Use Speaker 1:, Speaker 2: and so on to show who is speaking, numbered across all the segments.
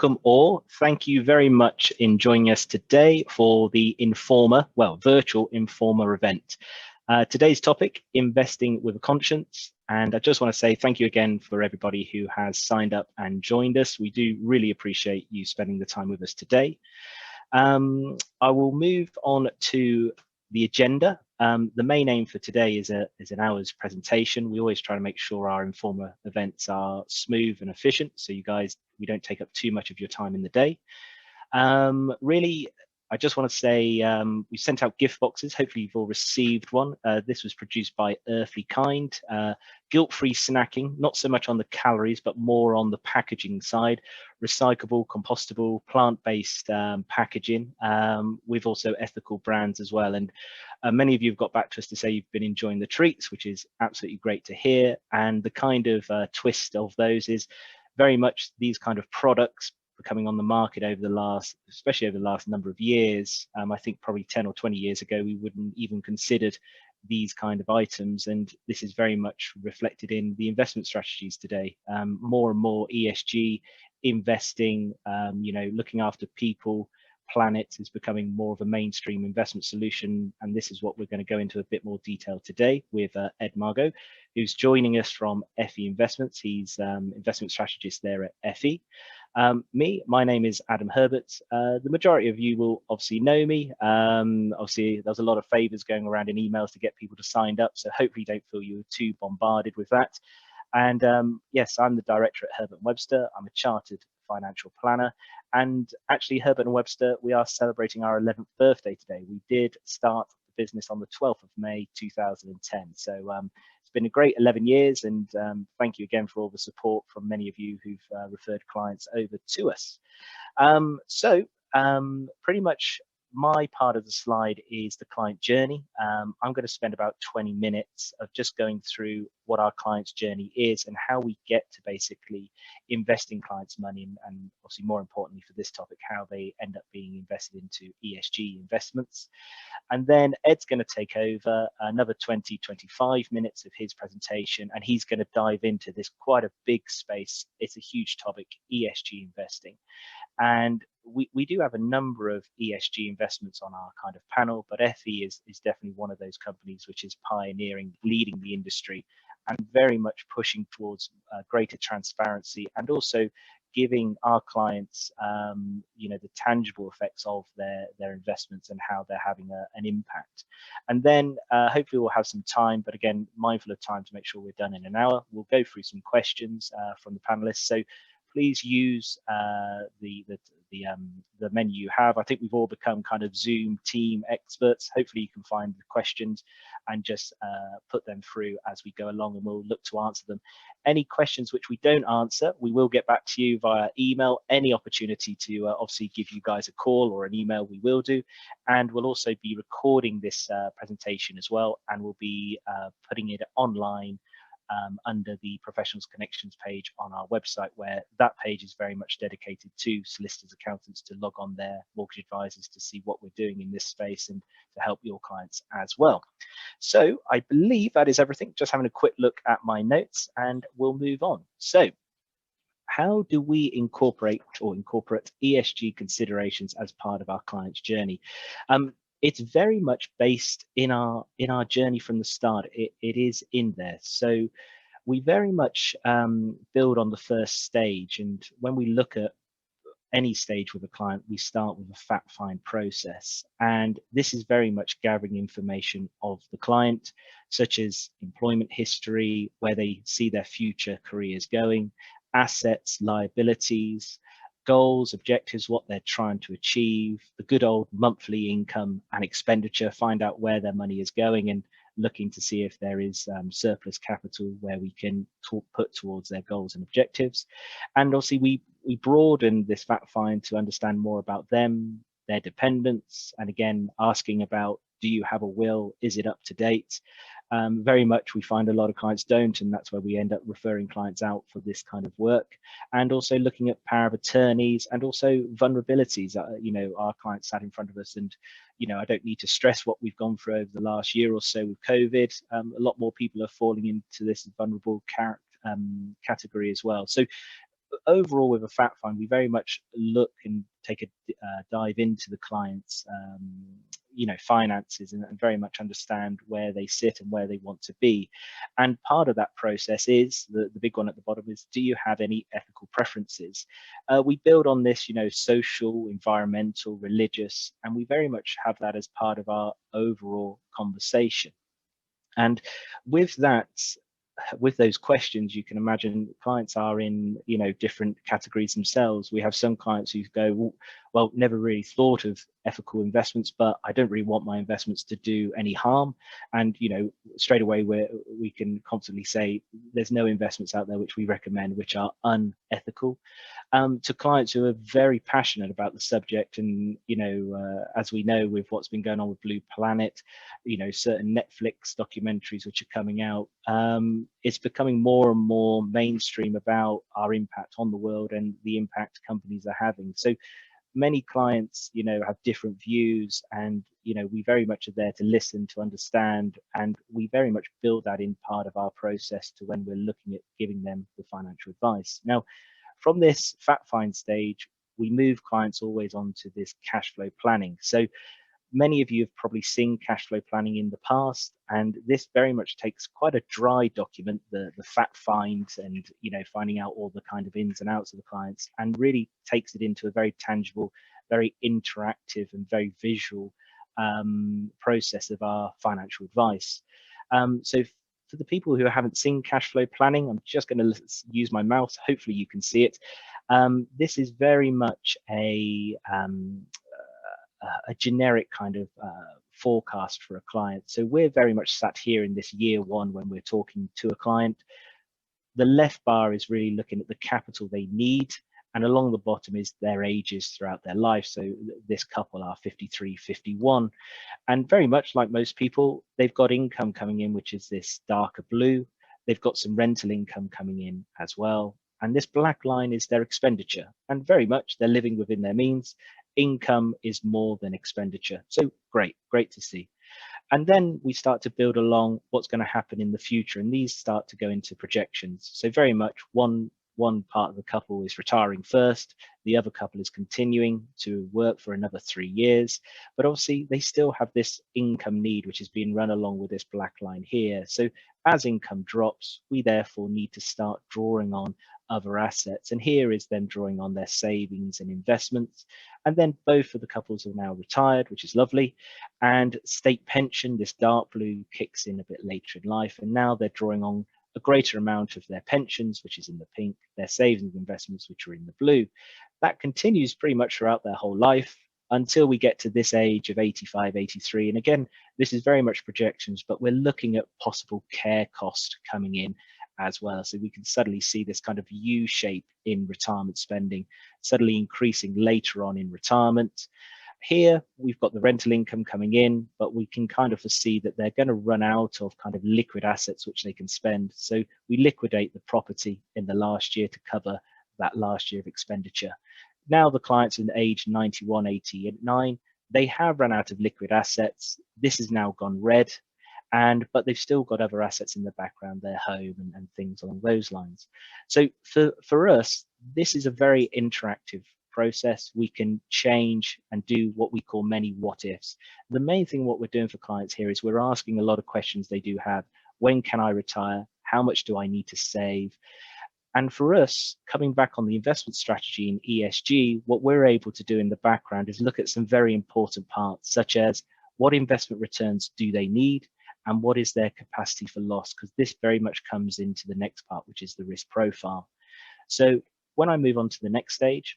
Speaker 1: welcome all. Thank you very much in joining us today for the virtual Informer event. Today's topic, investing with a conscience. And I just want to say thank you again for everybody who has signed up and joined us. We do really appreciate you spending the time with us today. I will move on to the agenda. The main aim for today is an hour's presentation. We always try to make sure our Informer events are smooth and efficient, so we don't take up too much of your time in the day. Really, I just want to say we sent out gift boxes. Hopefully you've all received one. This was produced by Earthly Kind. Guilt-free snacking, not so much on the calories, but more on the packaging side. Recyclable, compostable, plant-based packaging, with also ethical brands as well. And many of you have got back to us to say you've been enjoying the treats, which is absolutely great to hear. And the kind of twist of those is very much these kind of products coming on the market especially over the last number of years. I think probably 10 or 20 years ago, we wouldn't even considered these kind of items. And this is very much reflected in the investment strategies today. More and more ESG investing, looking after people, planet is becoming more of a mainstream investment solution. And this is what we're going to go into a bit more detail today with Ed Margot, who's joining us from FE Investments. He's investment strategist there at FE. My name is Adam Herbert. The majority of you will obviously know me. Obviously, there's a lot of favors going around in emails to get people to sign up. So hopefully you don't feel you're too bombarded with that. And yes, I'm the director at Herbert Webster. I'm a chartered financial planner. And actually, Herbert and Webster, we are celebrating our 11th birthday today. We did start the business on the 12th of May, 2010. So it's been a great 11 years. And thank you again for all the support from many of you who've referred clients over to us. Pretty much my part of the slide is the client journey. I'm going to spend about 20 minutes of just going through what our client's journey is and how we get to basically investing clients' money, and obviously more importantly for this topic, how they end up being invested into ESG investments. And then Ed's going to take over another 20-25 minutes of his presentation, and he's going to dive into this quite a big space. It's a huge topic, ESG investing. And we do have a number of ESG investments on our kind of panel, but FE is definitely one of those companies which is pioneering, leading the industry, and very much pushing towards greater transparency and also giving our clients, the tangible effects of their investments and how they're having an impact. And then hopefully we'll have some time, but again, mindful of time to make sure we're done in an hour. We'll go through some questions from the panelists. So please use the menu you have. I think we've all become kind of Zoom team experts. Hopefully you can find the questions and just put them through as we go along, and we'll look to answer them. Any questions which we don't answer, we will get back to you via email. Any opportunity to obviously give you guys a call or an email, we will do. And we'll also be recording this presentation as well, and we'll be putting it online under the professionals connections page on our website, where that page is very much dedicated to solicitors, accountants to log on there, mortgage advisors to see what we're doing in this space and to help your clients as well. So I believe that is everything. Just having a quick look at my notes and we'll move on. So how do we incorporate ESG considerations as part of our client's journey? It's very much based in our journey from the start. It is in there. So we very much build on the first stage. And when we look at any stage with a client, we start with a fact find process. And this is very much gathering information of the client, such as employment history, where they see their future careers going, assets, liabilities, goals, objectives, what they're trying to achieve, the good old monthly income and expenditure, find out where their money is going and looking to see if there is surplus capital where we can put towards their goals and objectives. And obviously we broaden this fact find to understand more about them, their dependents, and again, asking about, do you have a will? Is it up to date? Very much we find a lot of clients don't, and that's where we end up referring clients out for this kind of work. And also looking at power of attorneys and also vulnerabilities. Our clients sat in front of us, and I don't need to stress what we've gone through over the last year or so with COVID. A lot more people are falling into this vulnerable category as well. So overall, with a fact find, we very much look and take a dive into the client's finances, and very much understand where they sit and where they want to be. And part of that process is the big one at the bottom is, do you have any ethical preferences? We build on this, social, environmental, religious, and we very much have that as part of our overall conversation. And with that, with those questions, you can imagine clients are in different categories themselves. We have some clients who go, well, never really thought of ethical investments, but I don't really want my investments to do any harm. And straight away we can confidently say there's no investments out there which we recommend which are unethical. To clients who are very passionate about the subject, and as we know with what's been going on with Blue Planet, certain Netflix documentaries which are coming out, it's becoming more and more mainstream about our impact on the world and the impact companies are having. So many clients have different views, and we very much are there to listen, to understand, and we very much build that in part of our process to when we're looking at giving them the financial advice. Now, from this fact find stage, we move clients always onto this cash flow planning. So many of you have probably seen cash flow planning in the past, and this very much takes quite a dry document, the fact find, and finding out all the kind of ins and outs of the clients, and really takes it into a very tangible, very interactive, and very visual process of our financial advice. So for the people who haven't seen cash flow planning, I'm just going to use my mouse. Hopefully you can see it. This is very much a generic kind of forecast for a client. So we're very much sat here in this year one when we're talking to a client. The left bar is really looking at the capital they need, and along the bottom is their ages throughout their life. So this couple are 53, 51. And very much like most people, they've got income coming in, which is this darker blue. They've got some rental income coming in as well. And this black line is their expenditure. And very much they're living within their means. Income is more than expenditure. So great to see. And then we start to build along what's going to happen in the future. And these start to go into projections. So very much one part of the couple is retiring first, the other couple is continuing to work for another 3 years, but obviously they still have this income need which is being run along with this black line here. So as income drops, we therefore need to start drawing on other assets, and here is them drawing on their savings and investments. And then both of the couples are now retired, which is lovely, and state pension, this dark blue, kicks in a bit later in life, and now they're drawing on a greater amount of their pensions, which is in the pink, their savings and investments, which are in the blue. That continues pretty much throughout their whole life until we get to this age of 85, 83. And again, this is very much projections, but we're looking at possible care cost coming in as well. So we can suddenly see this kind of U shape in retirement spending, suddenly increasing later on in retirement. Here, we've got the rental income coming in, but we can kind of foresee that they're going to run out of kind of liquid assets which they can spend. So we liquidate the property in the last year to cover that last year of expenditure. Now the clients in age 91, 89, they have run out of liquid assets. This has now gone red, but they've still got other assets in the background, their home and things along those lines. So for us, this is a very interactive process. We can change and do what we call many what ifs. The main thing what we're doing for clients here is we're asking a lot of questions they do have. When can I retire? How much do I need to save? And for us, coming back on the investment strategy in ESG, what we're able to do in the background is look at some very important parts, such as what investment returns do they need and what is their capacity for loss, because this very much comes into the next part, which is the risk profile. So when I move on to the next stage,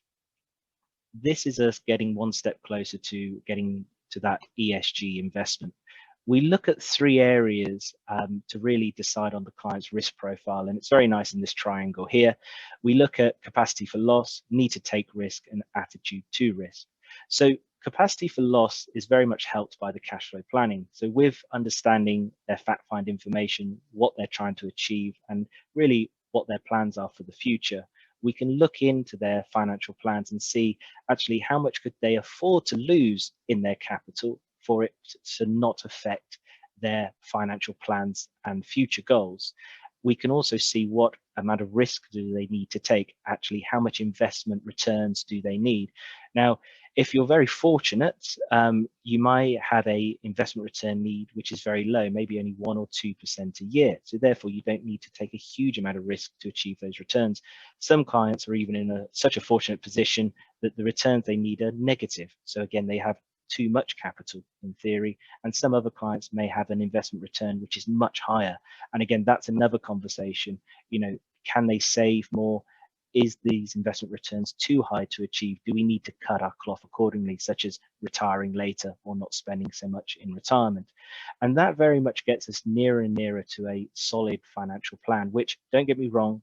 Speaker 1: this is us getting one step closer to getting to that ESG investment. We look at 3 areas to really decide on the client's risk profile, and it's very nice in this triangle here. We look at capacity for loss, need to take risk, and attitude to risk. So capacity for loss is very much helped by the cash flow planning. So with understanding their fact find information, what they're trying to achieve, and really what their plans are for the future, we can look into their financial plans and see actually how much could they afford to lose in their capital for it to not affect their financial plans and future goals. we can also see what amount of risk do they need to take, actually how much investment returns do they need. Now, if you're very fortunate, you might have a investment return need which is very low, maybe only 1 or 2% a year. So therefore, you don't need to take a huge amount of risk to achieve those returns. Some clients are even in such a fortunate position that the returns they need are negative. So again, they have too much capital in theory, and some other clients may have an investment return which is much higher. And again, that's another conversation. Can they save more? Is these investment returns too high to achieve? Do we need to cut our cloth accordingly, such as retiring later or not spending so much in retirement? And that very much gets us nearer and nearer to a solid financial plan, which, don't get me wrong,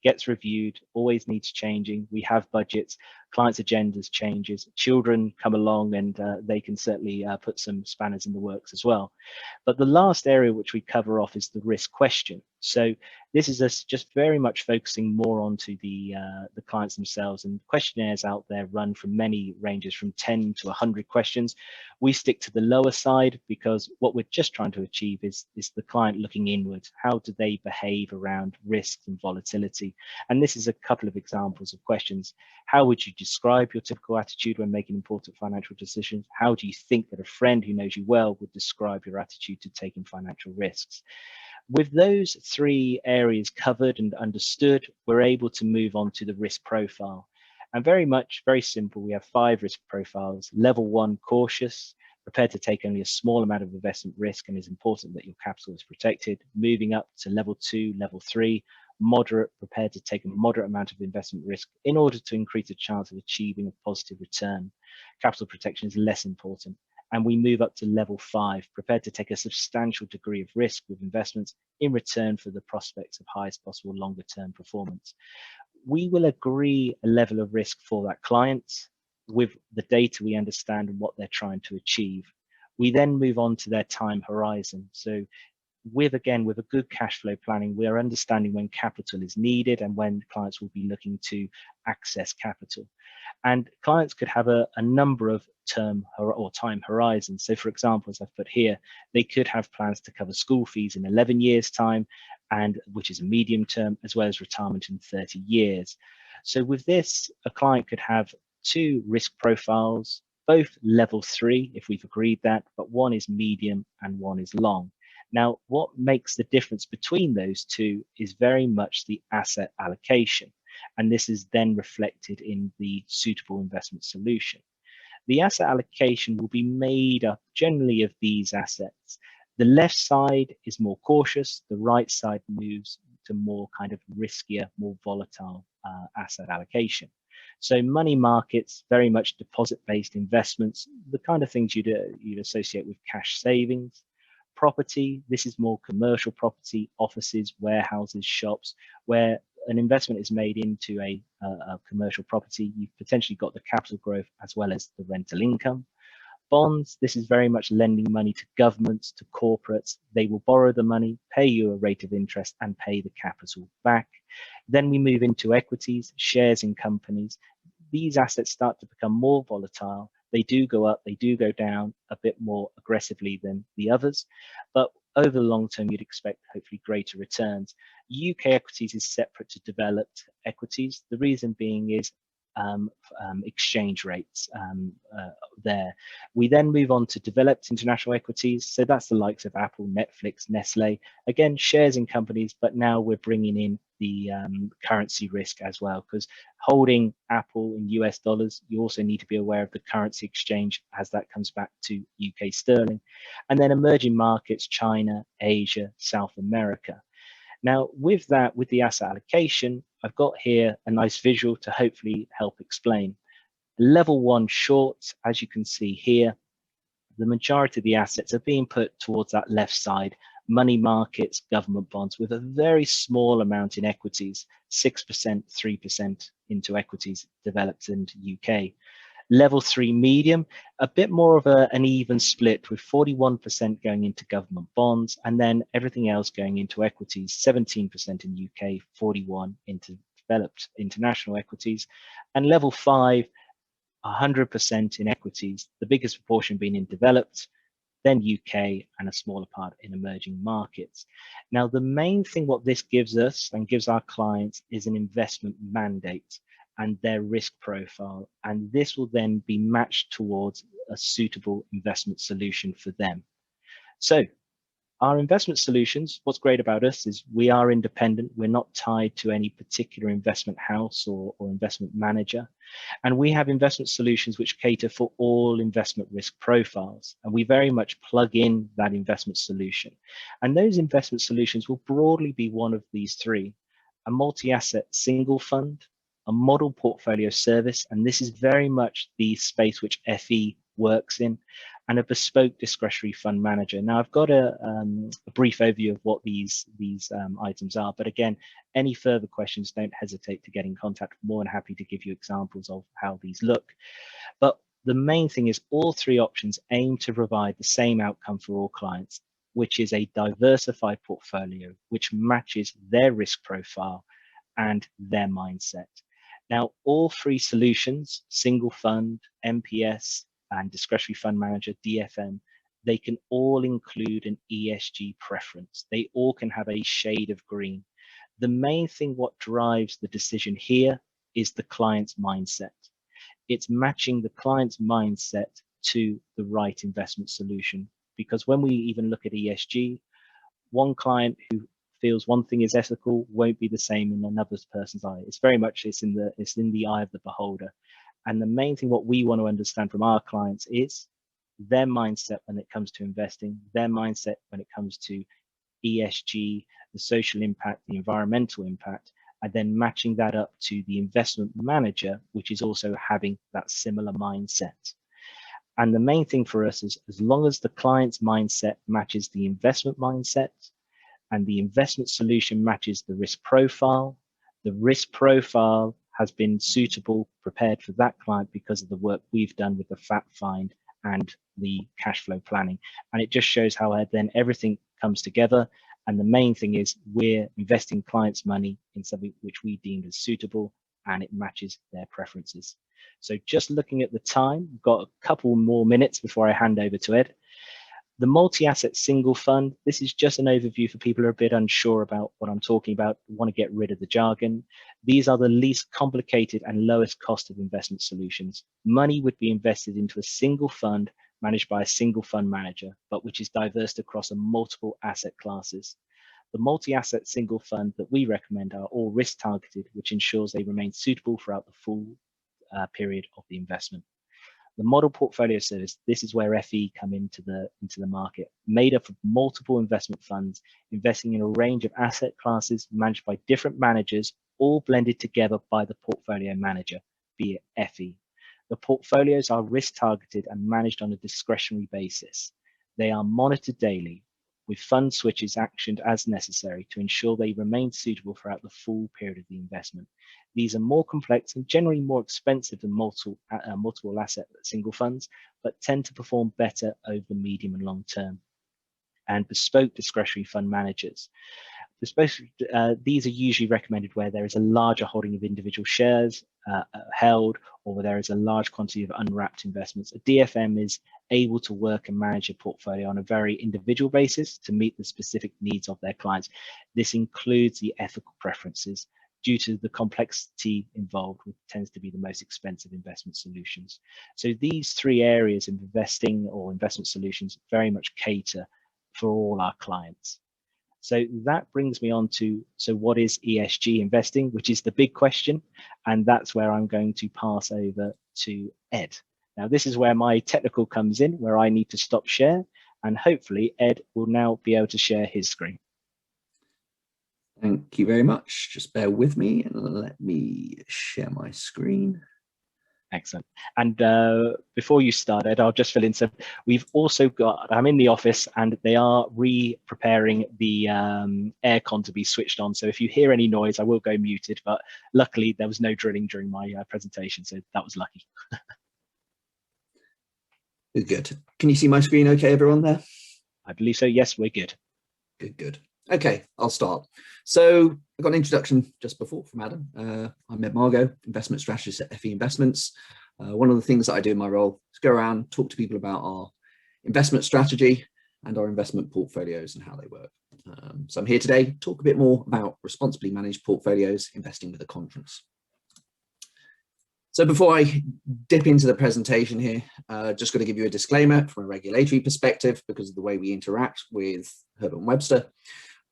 Speaker 1: gets reviewed, always needs changing. We have budgets, clients' agendas changes, children come along, and they can certainly put some spanners in the works as well. But the last area which we cover off is the risk question. So this is us just very much focusing more onto the clients themselves, and questionnaires out there run from many ranges from 10 to 100 questions. We stick to the lower side because what we're just trying to achieve is the client looking inward. How do they behave around risks and volatility? And this is a couple of examples of questions. How would you describe your typical attitude when making important financial decisions? How do you think that a friend who knows you well would describe your attitude to taking financial risks? With those three areas covered and understood, we're able to move on to the risk profile. And very simple, we have 5 risk profiles. Level 1, cautious, prepared to take only a small amount of investment risk, and is important that your capital is protected. Moving up to level 2, level 3, moderate, prepared to take a moderate amount of investment risk in order to increase the chance of achieving a positive return. Capital protection is less important. And we move up to level 5, prepared to take a substantial degree of risk with investments in return for the prospects of highest possible longer term performance. We will agree a level of risk for that client with the data we understand and what they're trying to achieve. We then move on to their time horizon. So with a good cash flow planning, we're understanding when capital is needed and when clients will be looking to access capital. And clients could have a number of term or time horizons. So for example, as I've put here, they could have plans to cover school fees in 11 years time, and which is a medium term, as well as retirement in 30 years. So with this, a client could have 2 risk profiles, both level 3 if we've agreed that, but one is medium and one is long. Now, what makes the difference between those two is very much the asset allocation. And this is then reflected in the suitable investment solution. The asset allocation will be made up generally of these assets. The left side is more cautious, the right side moves to more kind of riskier, more volatile asset allocation. So money markets, very much deposit-based investments, the kind of things you'd associate with cash savings. Property, this is more commercial property, offices, warehouses, shops, where an investment is made into a commercial property. You've potentially got the capital growth as well as the rental income. Bonds, this is very much lending money to governments, to corporates. They will borrow the money, pay you a rate of interest, and pay the capital back. Then we move into equities, shares in companies. These assets start to become more volatile. They do go up, they do go down a bit more aggressively than the others, but over the long term, you'd expect hopefully greater returns. UK equities is separate to developed equities. The reason being is exchange rates there. We then move on to developed international equities. So that's the likes of Apple, Netflix, Nestle. Again, shares in companies, but now we're bringing in the currency risk as well, because holding Apple in US dollars, you also need to be aware of the currency exchange as that comes back to UK sterling. And then emerging markets, China, Asia, South America. Now, with that, with the asset allocation, I've got here a nice visual to hopefully help explain. Level 1 shorts, as you can see here, the majority of the assets are being put towards that left side, money markets, government bonds, with a very small amount in equities, 6%, 3% into equities developed into UK. Level 3 medium, a bit more of an even split, with 41% going into government bonds, and then everything else going into equities, 17% in UK, 41% into developed international equities. And level 5, 100% in equities, the biggest proportion being in developed, then UK, and a smaller part in emerging markets. Now, the main thing what this gives us and gives our clients is an investment mandate and their risk profile. And this will then be matched towards a suitable investment solution for them. So our investment solutions, what's great about us is we are independent. We're not tied to any particular investment house or investment manager. And we have investment solutions which cater for all investment risk profiles. And we very much plug in that investment solution. And those investment solutions will broadly be one of these three: a multi-asset single fund, a model portfolio service, and this is very much the space which FE works in, and a bespoke discretionary fund manager. Now, I've got a brief overview of what these items are, but again, any further questions, don't hesitate to get in contact. I'm more than happy to give you examples of how these look. But the main thing is all three options aim to provide the same outcome for all clients, which is a diversified portfolio which matches their risk profile and their mindset. Now, all three solutions, single fund, MPS, and discretionary fund manager, DFM, they can all include an ESG preference. They all can have a shade of green. The main thing what drives the decision here is the client's mindset. It's matching the client's mindset to the right investment solution. Because when we even look at ESG, one client who feels one thing is ethical won't be the same in another person's eye. It's very much it's in the eye of the beholder. And the main thing what we want to understand from our clients is their mindset when it comes to investing, their mindset when it comes to ESG, the social impact, the environmental impact, and then matching that up to the investment manager, which is also having that similar mindset. And the main thing for us is as long as the client's mindset matches the investment mindset and the investment solution matches the risk profile has been suitable, prepared for that client because of the work we've done with the fact find and the cash flow planning. And it just shows how then everything comes together. And the main thing is we're investing clients' money in something which we deemed as suitable and it matches their preferences. So just looking at the time, we've got a couple more minutes before I hand over to Ed. The multi-asset single fund, this is just an overview for people who are a bit unsure about what I'm talking about, want to get rid of the jargon. These are the least complicated and lowest cost of investment solutions. Money would be invested into a single fund managed by a single fund manager, but which is diverse across a multiple asset classes. The multi-asset single fund that we recommend are all risk targeted, which ensures they remain suitable throughout the full period of the investment. The model portfolio service, this is where FE come into the market, made up of multiple investment funds, investing in a range of asset classes managed by different managers, all blended together by the portfolio manager, be it FE. The portfolios are risk targeted and managed on a discretionary basis. They are monitored daily, with fund switches actioned as necessary to ensure they remain suitable throughout the full period of the investment. These are more complex and generally more expensive than multiple asset single funds, but tend to perform better over the medium and long term. And bespoke discretionary fund managers. These are usually recommended where there is a larger holding of individual shares held, or where there is a large quantity of unwrapped investments. A DFM is able to work and manage a portfolio on a very individual basis to meet the specific needs of their clients. This includes the ethical preferences due to the complexity involved, which tends to be the most expensive investment solutions. So these three areas of investing or investment solutions very much cater for all our clients. So that brings me on to, so what is ESG investing, which is the big question. And that's where I'm going to pass over to Ed. Now, this is where my technical comes in, where I need to stop share. And hopefully Ed will now be able to share his screen.
Speaker 2: Thank you very much. Just bear with me and let me share my screen.
Speaker 1: Excellent. And before you start, Ed, I'll just fill in. So we've also got, I'm in the office and they are re-preparing the aircon to be switched on. So if you hear any noise, I will go muted, but luckily there was no drilling during my presentation. So that was lucky.
Speaker 2: Good. Can you see my screen okay, everyone there?
Speaker 1: I believe so. Yes, we're good.
Speaker 2: Good. Okay, I'll start. So I got an introduction just before from Adam. I'm Ed Margot, investment strategist at FE Investments. One of the things that I do in my role is go around, talk to people about our investment strategy, and our investment portfolios and how they work. So I'm here today to talk a bit more about responsibly managed portfolios, investing with a conscience. So before I dip into the presentation here, just got to give you a disclaimer from a regulatory perspective because of the way we interact with Herbert and Webster.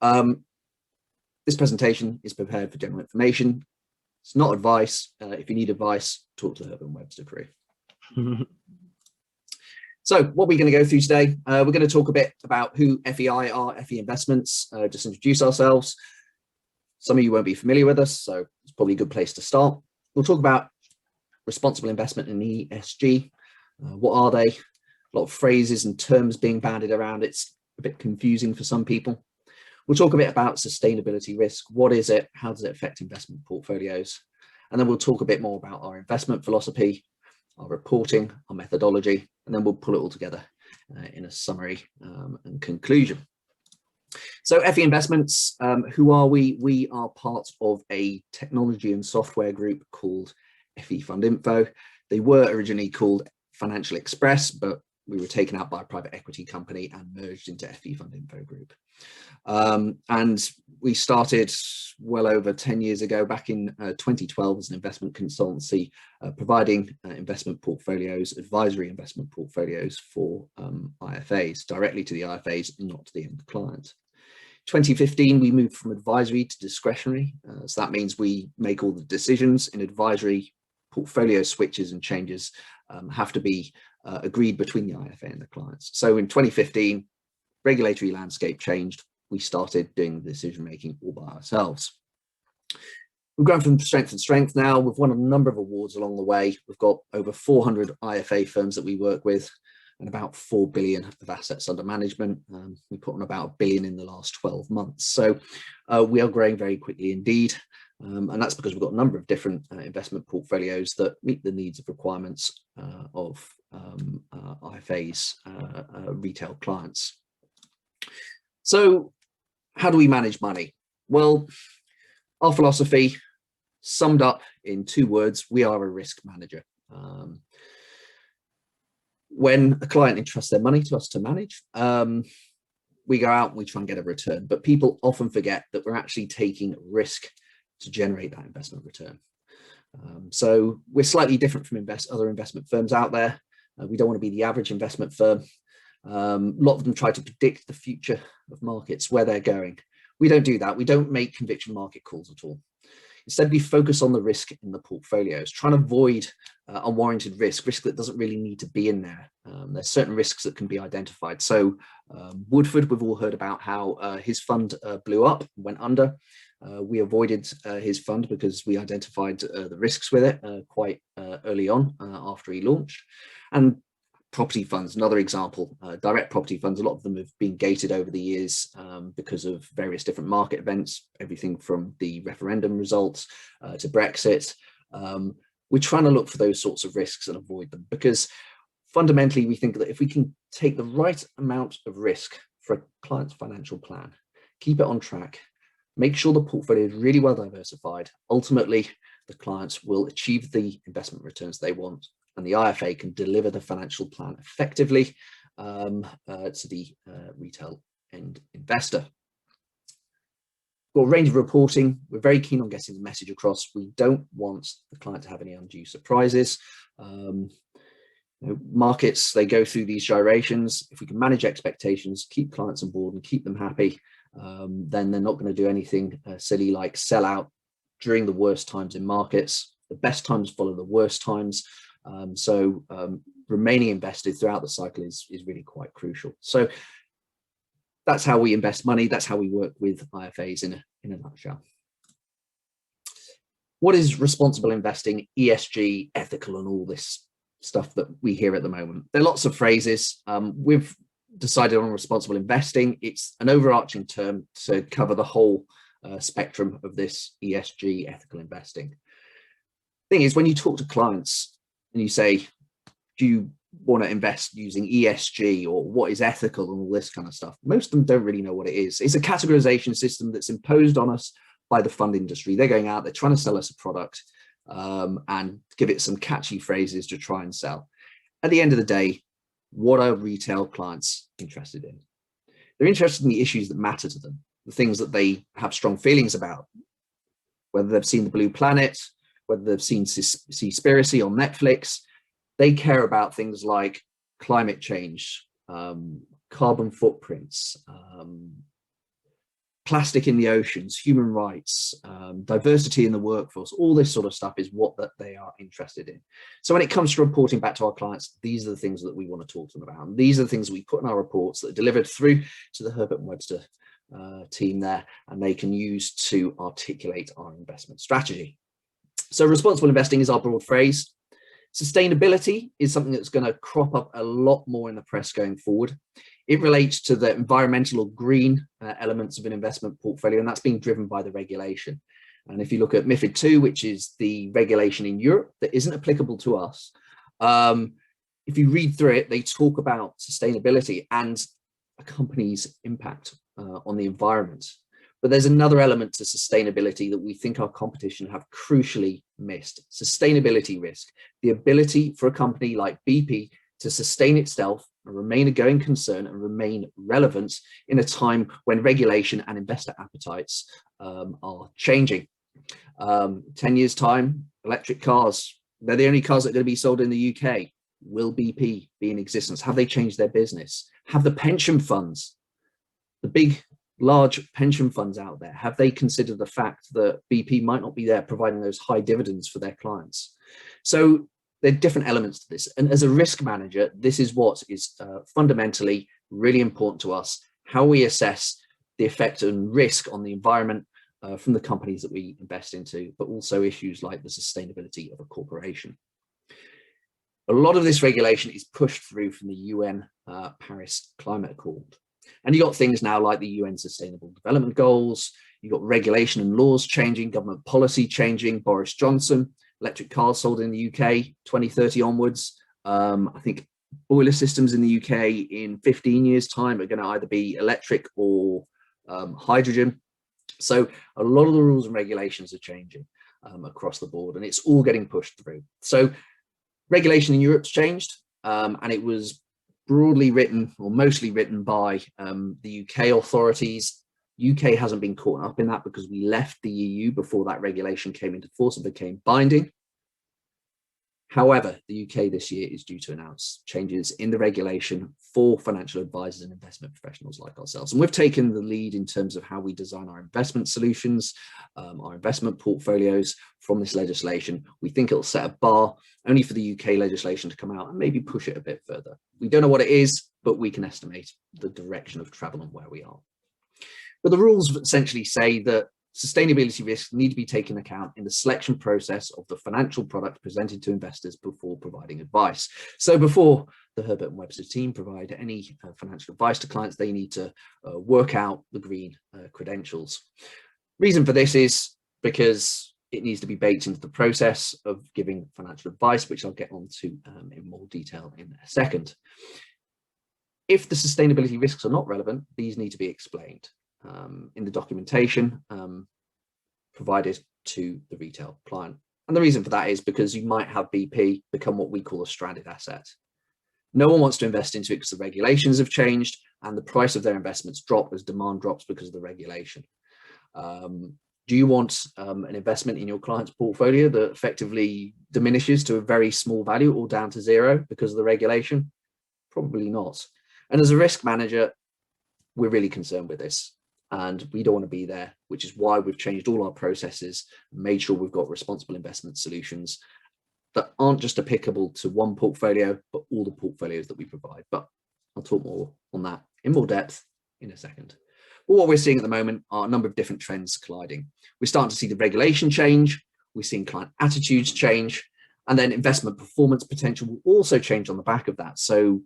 Speaker 2: This presentation is prepared for general information. It's not advice. If you need advice, talk to the Herbert and Webster crew. So what we're going to go through today, we're going to talk a bit about who FEI are, FE Investments, just introduce ourselves. Some of you won't be familiar with us, so it's probably a good place to start. We'll talk about responsible investment in ESG. What are they? A lot of phrases and terms being bandied around. It's a bit confusing for some people. We'll talk a bit about sustainability risk. What is it? How does it affect investment portfolios? And then we'll talk a bit more about our investment philosophy, our reporting, our methodology, and then we'll pull it all together in a summary and conclusion. So FE Investments, who are we? We are part of a technology and software group called FE Fund Info. They were originally called Financial Express, but we were taken out by a private equity company and merged into FE Fund Info Group. And we started well over 10 years ago, back in 2012, as an investment consultancy, providing investment portfolios, advisory investment portfolios for IFAs, directly to the IFAs, not to the end client. 2015, we moved from advisory to discretionary. So that means we make all the decisions. In advisory, portfolio switches and changes have to be agreed between the IFA and the clients. So in 2015, regulatory landscape changed. We started doing the decision making all by ourselves. We've grown from strength to strength now. We've won a number of awards along the way. We've got over 400 IFA firms that we work with and about 4 billion of assets under management. We put on about 1 billion in the last 12 months. So we are growing very quickly indeed. And that's because we've got a number of different investment portfolios that meet the needs of requirements of IFAs, retail clients. So how do we manage money? Well, our philosophy, summed up in 2 words, we are a risk manager. When a client entrusts their money to us to manage, we go out and we try and get a return, but people often forget that we're actually taking risk to generate that investment return. So we're slightly different from other investment firms out there. We don't want to be the average investment firm. A lot of them try to predict the future of markets, where they're going. We don't do that. We don't make conviction market calls at all. Instead, we focus on the risk in the portfolios, trying to avoid unwarranted risk that doesn't really need to be in there. There's certain risks that can be identified. So Woodford, we've all heard about how his fund blew up, went under. We avoided his fund because we identified the risks with it quite early on after he launched. And property funds, another example, direct property funds, a lot of them have been gated over the years because of various different market events, everything from the referendum results to Brexit. We're trying to look for those sorts of risks and avoid them because fundamentally we think that if we can take the right amount of risk for a client's financial plan, keep it on track, make sure the portfolio is really well diversified, ultimately the clients will achieve the investment returns they want and the IFA can deliver the financial plan effectively to the retail end investor. Got a range of reporting. We're very keen on getting the message across. We don't want the client to have any undue surprises. Markets, they go through these gyrations. If we can manage expectations, keep clients on board and keep them happy, then they're not going to do anything silly like sell out during the worst times in markets. The best times follow the worst times. So remaining invested throughout the cycle is really quite crucial. So that's how we invest money. That's how we work with IFAs in a nutshell. What is responsible investing, ESG, ethical, and all this stuff that we hear at the moment? There are lots of phrases. We've decided on responsible investing. It's an overarching term to cover the whole spectrum of this ESG, ethical investing. Thing is, when you talk to clients and you say, do you want to invest using ESG or what is ethical and all this kind of stuff, most of them don't really know what it is. It's a categorization system that's imposed on us by the fund industry. They're going out, they're trying to sell us a product and give it some catchy phrases to try and sell. At the end of the day, What are retail clients interested in? They're interested in the issues that matter to them, the things that they have strong feelings about, whether they've seen The Blue Planet, whether they've seen Seaspiracy on Netflix. They care about things like climate change, carbon footprints, plastic in the oceans, human rights, diversity in the workforce. All this sort of stuff is what that they are interested in. So when it comes to reporting back to our clients, these are the things that we want to talk to them about. And these are the things we put in our reports that are delivered through to the Herbert and Webster team there, and they can use to articulate our investment strategy. So responsible investing is our broad phrase. Sustainability is something that's going to crop up a lot more in the press going forward. It relates to the environmental or green elements of an investment portfolio, and that's being driven by the regulation. And if you look at MiFID II, which is the regulation in Europe that isn't applicable to us, if you read through it, they talk about sustainability and a company's impact on the environment. But there's another element to sustainability that we think our competition have crucially missed: sustainability risk, the ability for a company like BP to sustain itself and remain a going concern and remain relevant in a time when regulation and investor appetites are changing. 10 years time, electric cars, they're the only cars that are going to be sold in the UK. Will BP be in existence? Have they changed their business? Have the pension funds, the big large pension funds out there, have they considered the fact that BP might not be there providing those high dividends for their clients? So there are different elements to this. And as a risk manager, this is what is fundamentally really important to us: how we assess the effect and risk on the environment from the companies that we invest into, but also issues like the sustainability of a corporation. A lot of this regulation is pushed through from the UN Paris Climate Accord. And you got things now like the UN Sustainable Development Goals, you've got regulation and laws changing, government policy changing. Boris Johnson, electric cars sold in the UK 2030 onwards. I think boiler systems in the UK in 15 years time are going to either be electric or hydrogen. So a lot of the rules and regulations are changing across the board, and it's all getting pushed through. So regulation in Europe's changed, and it was broadly written or mostly written by the UK authorities. UK hasn't been caught up in that because we left the EU before that regulation came into force and became binding. However, the UK this year is due to announce changes in the regulation for financial advisors and investment professionals like ourselves. And we've taken the lead in terms of how we design our investment solutions, our investment portfolios from this legislation. We think it'll set a bar only for the UK legislation to come out and maybe push it a bit further. We don't know what it is, but we can estimate the direction of travel and where we are. But the rules essentially say that sustainability risks need to be taken into account in the selection process of the financial product presented to investors before providing advice. So before the Herbert and Webster team provide any financial advice to clients, they need to work out the green credentials. Reason for this is because it needs to be baked into the process of giving financial advice, which I'll get onto in more detail in a second. If the sustainability risks are not relevant, these need to be explained in the documentation provided to the retail client. And the reason for that is because you might have BP become what we call a stranded asset. No one wants to invest into it because the regulations have changed and the price of their investments drop as demand drops because of the regulation. Do you want an investment in your client's portfolio that effectively diminishes to a very small value or down to zero because of the regulation? Probably not. And as a risk manager, we're really concerned with this, and we don't want to be there, which is why we've changed all our processes, made sure we've got responsible investment solutions that aren't just applicable to one portfolio, but all the portfolios that we provide. But I'll talk more on that in more depth in a second. But what we're seeing at the moment are a number of different trends colliding. We're starting to see the regulation change, we're seeing client attitudes change, and then investment performance potential will also change on the back of that. So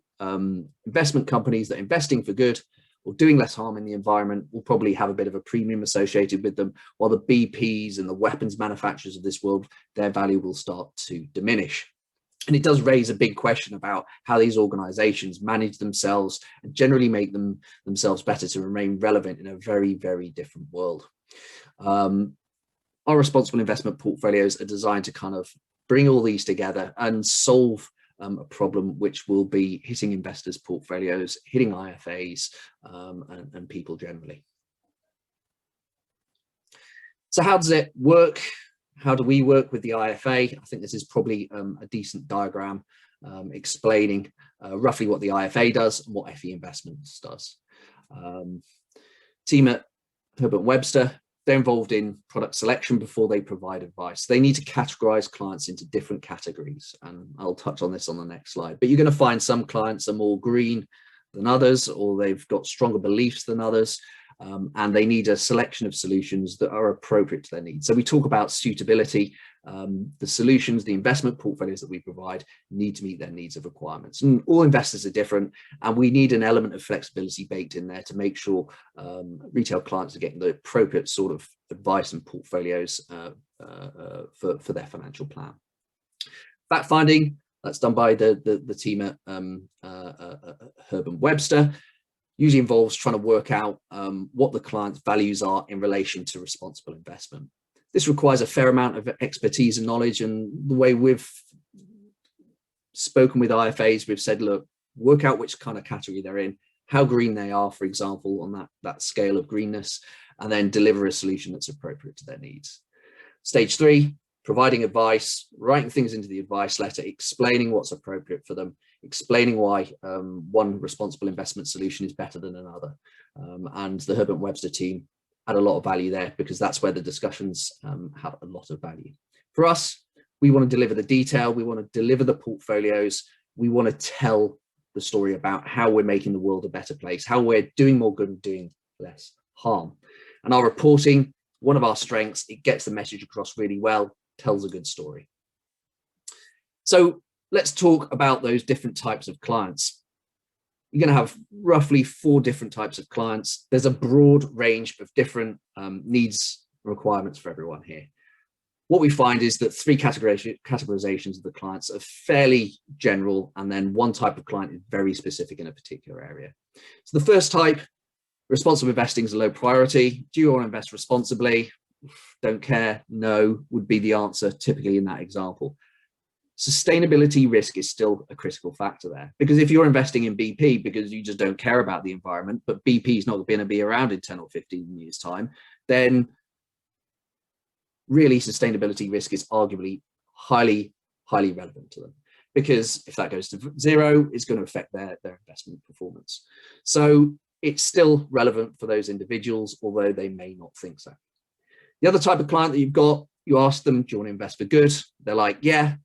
Speaker 2: investment companies that are investing for good or doing less harm in the environment will probably have a bit of a premium associated with them, while the BPs and the weapons manufacturers of this world, their value will start to diminish. And it does raise a big question about how these organizations manage themselves and generally make themselves better to remain relevant in a very, very different world. Our responsible investment portfolios are designed to kind of bring all these together and solve a problem which will be hitting investors' portfolios, hitting IFAs, and people generally. So how does it work? How do we work with the IFA? I think this is probably a decent diagram explaining roughly what the IFA does and what FE Investments does. Team at Herbert Webster, they're involved in product selection before they provide advice. They need to categorize clients into different categories, and I'll touch on this on the next slide. But you're going to find some clients are more green than others, or they've got stronger beliefs than others, and they need a selection of solutions that are appropriate to their needs. So we talk about suitability. The solutions, the investment portfolios that we provide need to meet their needs and requirements. And all investors are different, and we need an element of flexibility baked in there to make sure retail clients are getting the appropriate sort of advice and portfolios for their financial plan. Fact finding, that's done by the team at Herbert Webster. Usually involves trying to work out what the client's values are in relation to responsible investment. This requires a fair amount of expertise and knowledge, and the way we've spoken with IFAs, we've said, look, work out which kind of category they're in, how green they are, for example, on that scale of greenness, and then deliver a solution that's appropriate to their needs. Stage 3, providing advice, writing things into the advice letter, explaining what's appropriate for them, explaining why one responsible investment solution is better than another. And the Herbert Webster team add a lot of value there, because that's where the discussions have a lot of value. For us, we want to deliver the detail, we want to deliver the portfolios, we want to tell the story about how we're making the world a better place, how we're doing more good and doing less harm. And our reporting, one of our strengths, it gets the message across really well, tells a good story. So let's talk about those different types of clients. You're going to have roughly 4 different types of clients. There's a broad range of different needs and requirements for everyone here. What we find is that 3 categorizations of the clients are fairly general, and then one type of client is very specific in a particular area. So the first type, responsible investing is a low priority. Do you want to invest responsibly? Don't care, no, would be the answer typically in that example. Sustainability risk is still a critical factor there, because if you're investing in BP because you just don't care about the environment, but BP is not going to be around in 10 or 15 years time, then really sustainability risk is arguably highly relevant to them, because if that goes to 0, it's going to affect their investment performance. So it's still relevant for those individuals, although they may not think so. The other type of client that you've got, you ask them, do you want to invest for good? They're like, yeah,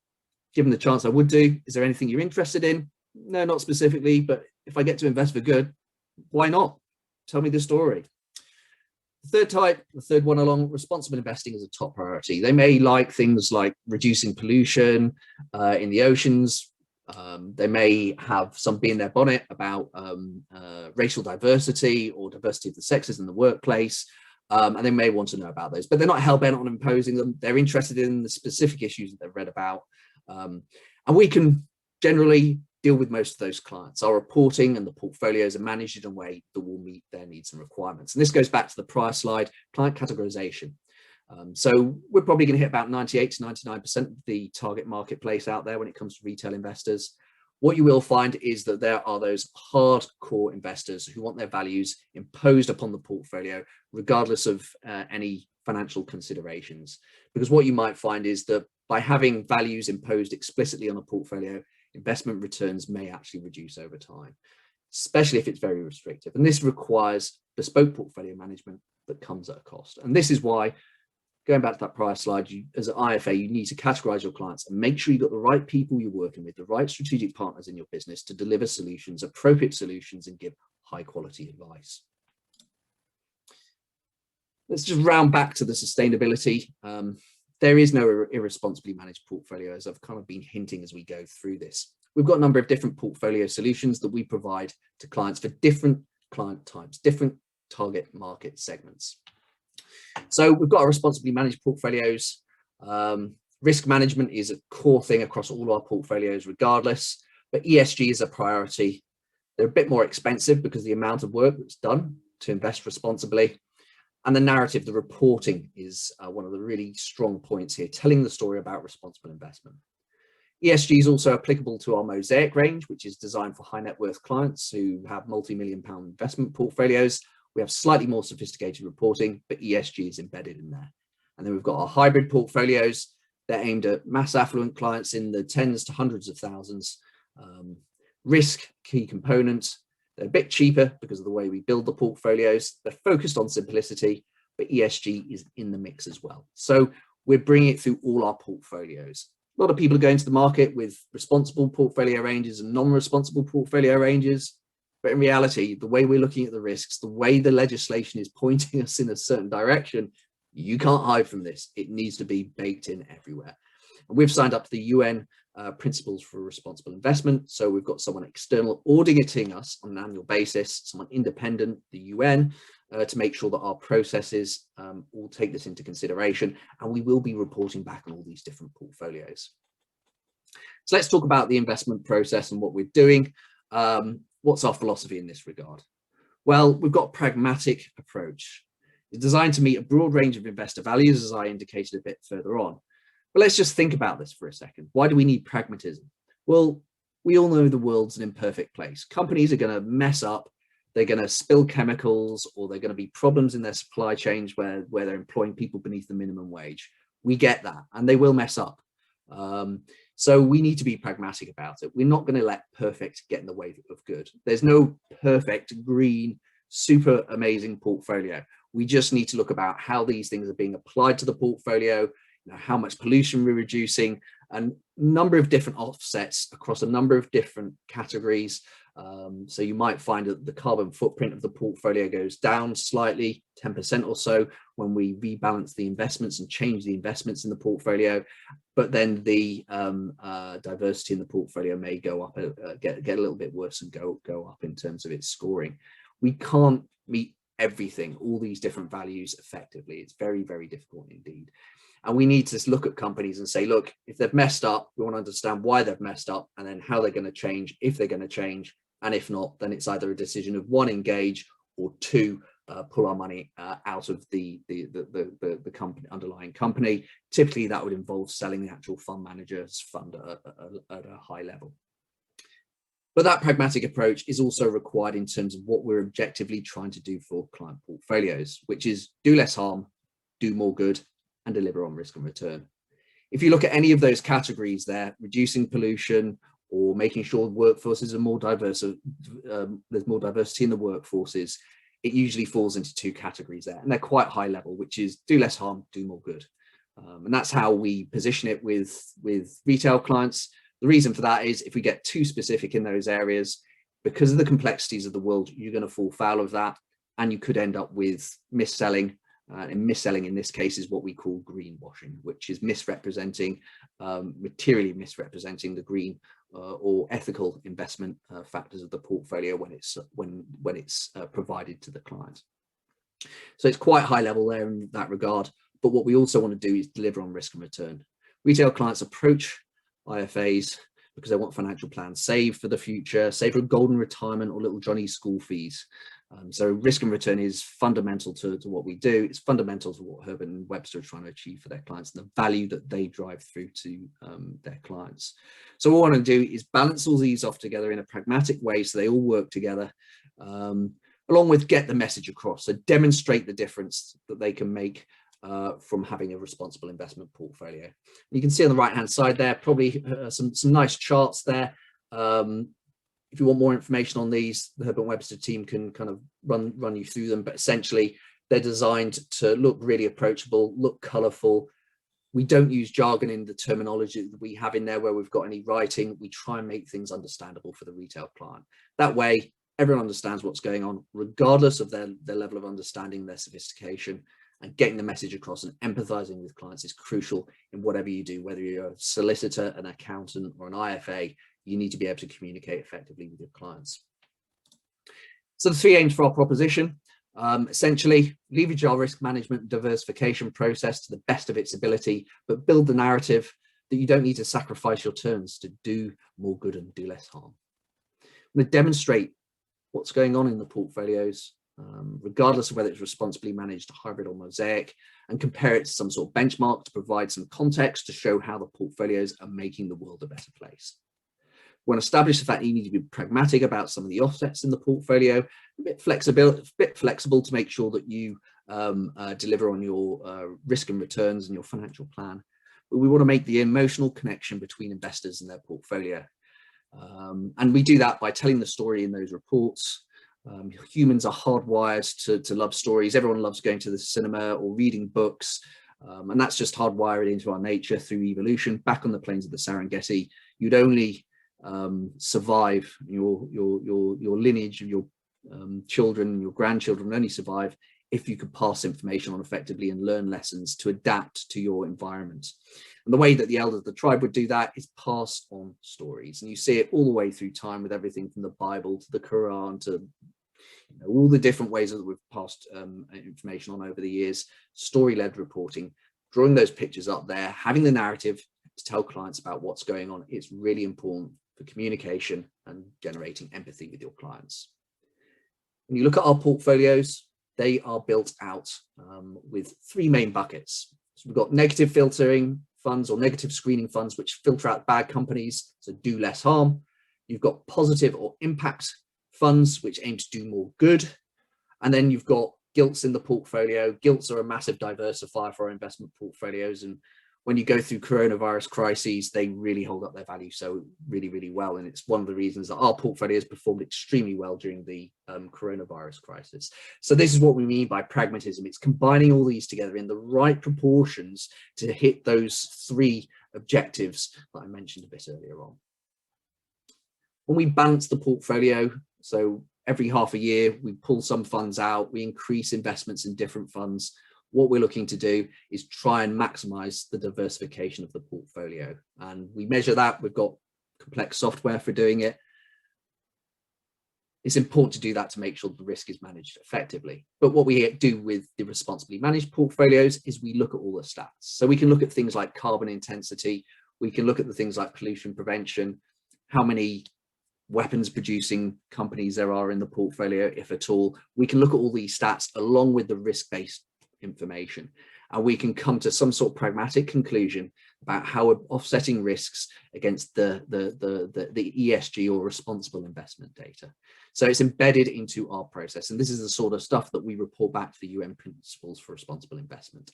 Speaker 2: given the chance I would do. Is there anything you're interested in? No, not specifically, but if I get to invest for good, why not? Tell me the story. The third type, the third one along, responsible investing is a top priority. They may like things like reducing pollution in the oceans. They may have some bee in their bonnet about racial diversity or diversity of the sexes in the workplace. And they may want to know about those, but they're not hell-bent on imposing them. They're interested in the specific issues that they've read about. And we can generally deal with most of those clients. Our reporting and the portfolios are managed in a way that will meet their needs and requirements. And this goes back to the prior slide, client categorization. So we're probably going to hit about 98 to 99% of the target marketplace out there when it comes to retail investors. What you will find is that there are those hardcore investors who want their values imposed upon the portfolio, regardless of any financial considerations. Because what you might find is that by having values imposed explicitly on a portfolio, investment returns may actually reduce over time, especially if it's very restrictive. And this requires bespoke portfolio management that comes at a cost. And this is why, going back to that prior slide, as an IFA, you need to categorize your clients and make sure you've got the right people you're working with, the right strategic partners in your business to deliver solutions, appropriate solutions, and give high quality advice. Let's just round back to the sustainability. There is no irresponsibly managed portfolio, as I've kind of been hinting as we go through this. We've got a number of different portfolio solutions that we provide to clients for different client types, different target market segments. So we've got our responsibly managed portfolios. Risk management is a core thing across all our portfolios regardless, but ESG is a priority. They're a bit more expensive because of the amount of work that's done to invest responsibly. And the narrative, the reporting is one of the really strong points here, telling the story about responsible investment. ESG is also applicable to our Mosaic range, which is designed for high net worth clients who have multi-million-pound investment portfolios. We have slightly more sophisticated reporting, but ESG is embedded in there. And then we've got our hybrid portfolios. They're aimed at mass affluent clients in the tens to hundreds of thousands. Risk, key components. They're a bit cheaper because of the way we build the portfolios. They're focused on simplicity, but ESG is in the mix as well. So we're bringing it through all our portfolios. A lot of people are going to the market with responsible portfolio ranges and non-responsible portfolio ranges. But in reality, the way we're looking at the risks, the way the legislation is pointing us in a certain direction, you can't hide from this. It needs to be baked in everywhere. And we've signed up to the UN Principles for Responsible Investment. So we've got someone external auditing us on an annual basis, someone independent, the UN, to make sure that our processes all take this into consideration. And we will be reporting back on all these different portfolios. So let's talk about the investment process and what we're doing. What's our philosophy in this regard? Well, we've got a pragmatic approach. It's designed to meet a broad range of investor values, as I indicated a bit further on. But let's just think about this for a second. Why do we need pragmatism? Well, we all know the world's an imperfect place. Companies are going to mess up. They're going to spill chemicals, or they're going to be problems in their supply chains where they're employing people beneath the minimum wage. We get that, and they will mess up. So we need to be pragmatic about it. We're not going to let perfect get in the way of good. There's no perfect, green, super amazing portfolio. We just need to look about how these things are being applied to the portfolio, how much pollution we're reducing, and a number of different offsets across a number of different categories. So you might find that the carbon footprint of the portfolio goes down slightly, 10% or so, when we rebalance the investments and change the investments in the portfolio. But then the diversity in the portfolio may go up, get a little bit worse and go up in terms of its scoring. We can't meet everything, all these different values effectively. It's very, very difficult indeed. And we need to look at companies and say, look, if they've messed up, we want to understand why they've messed up and then how they're going to change, if they're going to change. And if not, then it's either a decision of one, engage, or two, pull our money out of the company, underlying company. Typically, that would involve selling the actual fund manager's fund at a high level. But that pragmatic approach is also required in terms of what we're objectively trying to do for client portfolios, which is do less harm, do more good, and deliver on risk and return. If you look at any of those categories there, reducing pollution or making sure workforces are more diverse, there's more diversity in the workforces, it usually falls into two categories there. And they're quite high level, which is do less harm, do more good. And that's how we position it with retail clients. The reason for that is if we get too specific in those areas, because of the complexities of the world, you're going to fall foul of that. And you could end up with mis-selling. And mis-selling in this case is what we call greenwashing, which is misrepresenting, materially misrepresenting the green or ethical investment factors of the portfolio when it's provided to the client. So it's quite high level there in that regard. But what we also want to do is deliver on risk and return. Retail clients approach IFAs because they want financial plans, save for the future, save for a golden retirement or little Johnny's school fees. So risk and return is fundamental to what we do. It's fundamental to what Herbert and Webster are trying to achieve for their clients and the value that they drive through to their clients. So what I want to do is balance all these off together in a pragmatic way so they all work together, along with get the message across. So demonstrate the difference that they can make from having a responsible investment portfolio. You can see on the right hand side there, probably some nice charts there. If you want more information on these, the Herbert Webster team can kind of run you through them, but essentially they're designed to look really approachable, look colorful. We don't use jargon in the terminology that we have in there where we've got any writing. We try and make things understandable for the retail client. That way, everyone understands what's going on, regardless of their level of understanding, their sophistication. And getting the message across and empathizing with clients is crucial in whatever you do, whether you're a solicitor, an accountant, or an IFA. You need to be able to communicate effectively with your clients. So the three aims for our proposition, essentially leverage our risk management and diversification process to the best of its ability, but build the narrative that you don't need to sacrifice your turns to do more good and do less harm. I'm going to demonstrate what's going on in the portfolios, regardless of whether it's responsibly managed, hybrid or mosaic, and compare it to some sort of benchmark to provide some context to show how the portfolios are making the world a better place. We want to establish the fact that you need to be pragmatic about some of the offsets in the portfolio, a bit flexible to make sure that you deliver on your risk and returns and your financial plan. But we want to make the emotional connection between investors and their portfolio. And we do that by telling the story in those reports. Humans are hardwired to love stories. Everyone loves going to the cinema or reading books. And that's just hardwired into our nature through evolution. Back on the plains of the Serengeti, you'd only survive, your lineage of your children and your grandchildren only survive if you could pass information on effectively and learn lessons to adapt to your environment. And the way that the elders of the tribe would do that is pass on stories. And you see it all the way through time with everything from the Bible to the Quran to all the different ways that we've passed information on over the years. Story-led reporting, drawing those pictures up there, having the narrative to tell clients about what's going on. It's really important for communication and generating empathy with your clients. When you look at our portfolios, they are built out with three main buckets. So we've got negative filtering funds or negative screening funds, which filter out bad companies, so do less harm. You've got positive or impact funds, which aim to do more good. And then you've got gilts in the portfolio. Gilts are a massive diversifier for our investment portfolios. And when you go through coronavirus crises, they really hold up their value so really, really well. And it's one of the reasons that our portfolios performed extremely well during the coronavirus crisis. So this is what we mean by pragmatism. It's combining all these together in the right proportions to hit those three objectives that I mentioned a bit earlier on. When we balance the portfolio, so every half a year, we pull some funds out, we increase investments in different funds. What we're looking to do is try and maximize the diversification of the portfolio. And we measure that. We've got complex software for doing it. It's important to do that to make sure the risk is managed effectively. But what we do with the responsibly managed portfolios is we look at all the stats. So we can look at things like carbon intensity. We can look at the things like pollution prevention, how many weapons producing companies there are in the portfolio, if at all. We can look at all these stats along with the risk-based information, and we can come to some sort of pragmatic conclusion about how we're offsetting risks against the ESG or responsible investment data. So it's embedded into our process, and this is the sort of stuff that we report back to the UN Principles for Responsible Investment.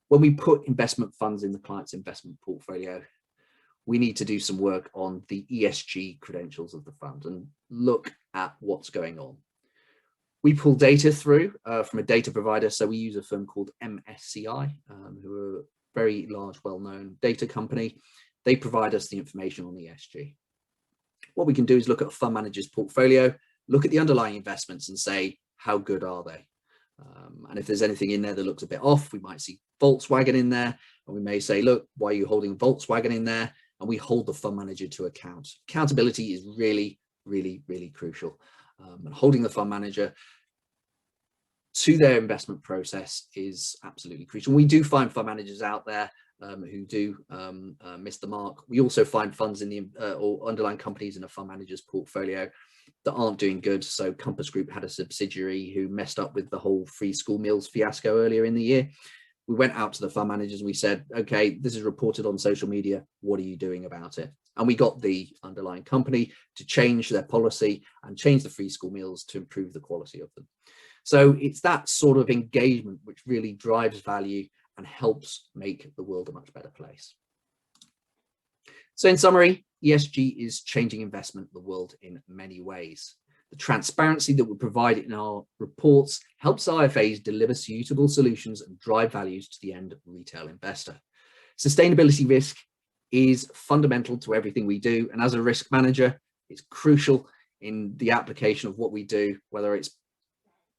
Speaker 2: When we put investment funds in the client's investment portfolio, we need to do some work on the ESG credentials of the fund and look at what's going on. We pull data through from a data provider. So we use a firm called MSCI, who are a very large, well-known data company. They provide us the information on ESG. What we can do is look at a fund manager's portfolio, look at the underlying investments and say, how good are they? And if there's anything in there that looks a bit off, we might see Volkswagen in there. And we may say, look, why are you holding Volkswagen in there? And we hold the fund manager to account. Accountability is really, really, really crucial. And holding the fund manager to their investment process is absolutely crucial. We do find fund managers out there who do miss the mark. We also find funds in the or underlying companies in a fund manager's portfolio that aren't doing good. So Compass Group had a subsidiary who messed up with the whole free school meals fiasco earlier in the year. We went out to the fund managers and we said, okay, this is reported on social media. What are you doing about it? And we got the underlying company to change their policy and change the free school meals to improve the quality of them. So it's that sort of engagement which really drives value and helps make the world a much better place. So in summary, ESG is changing investment in the world in many ways. The transparency that we provide in our reports helps IFAs deliver suitable solutions and drive values to the end retail investor. Sustainability risk is fundamental to everything we do. And as a risk manager, it's crucial in the application of what we do, whether it's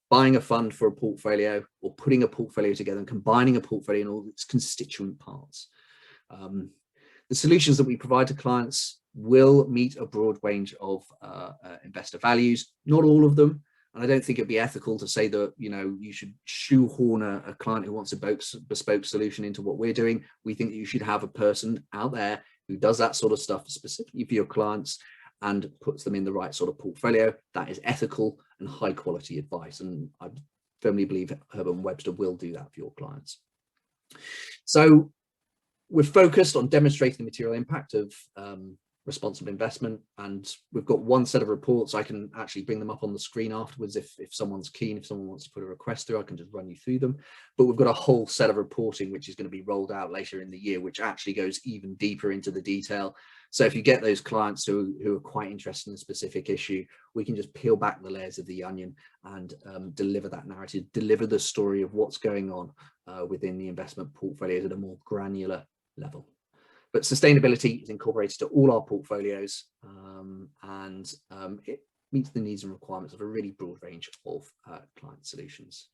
Speaker 2: buying a fund for a portfolio or putting a portfolio together and combining a portfolio in all its constituent parts. The solutions that we provide to clients will meet a broad range of investor values, not all of them. And I don't think it'd be ethical to say that, you know, you should shoehorn a client who wants a bespoke solution into what we're doing. We think that you should have a person out there who does that sort of stuff specifically for your clients and puts them in the right sort of portfolio that is ethical and high quality advice. And I firmly believe Herbert Webster will do that for your clients. So we're focused on demonstrating the material impact of responsible investment, and we've got one set of reports. I can actually bring them up on the screen afterwards if someone's keen. If someone wants to put a request through, I can just run you through them. But we've got a whole set of reporting which is going to be rolled out later in the year, which actually goes even deeper into the detail. So if you get those clients who are quite interested in a specific issue, we can just peel back the layers of the onion and deliver that narrative, deliver the story of what's going on within the investment portfolios at a more granular level. But sustainability is incorporated to all our portfolios, and it meets the needs and requirements of a really broad range of client solutions.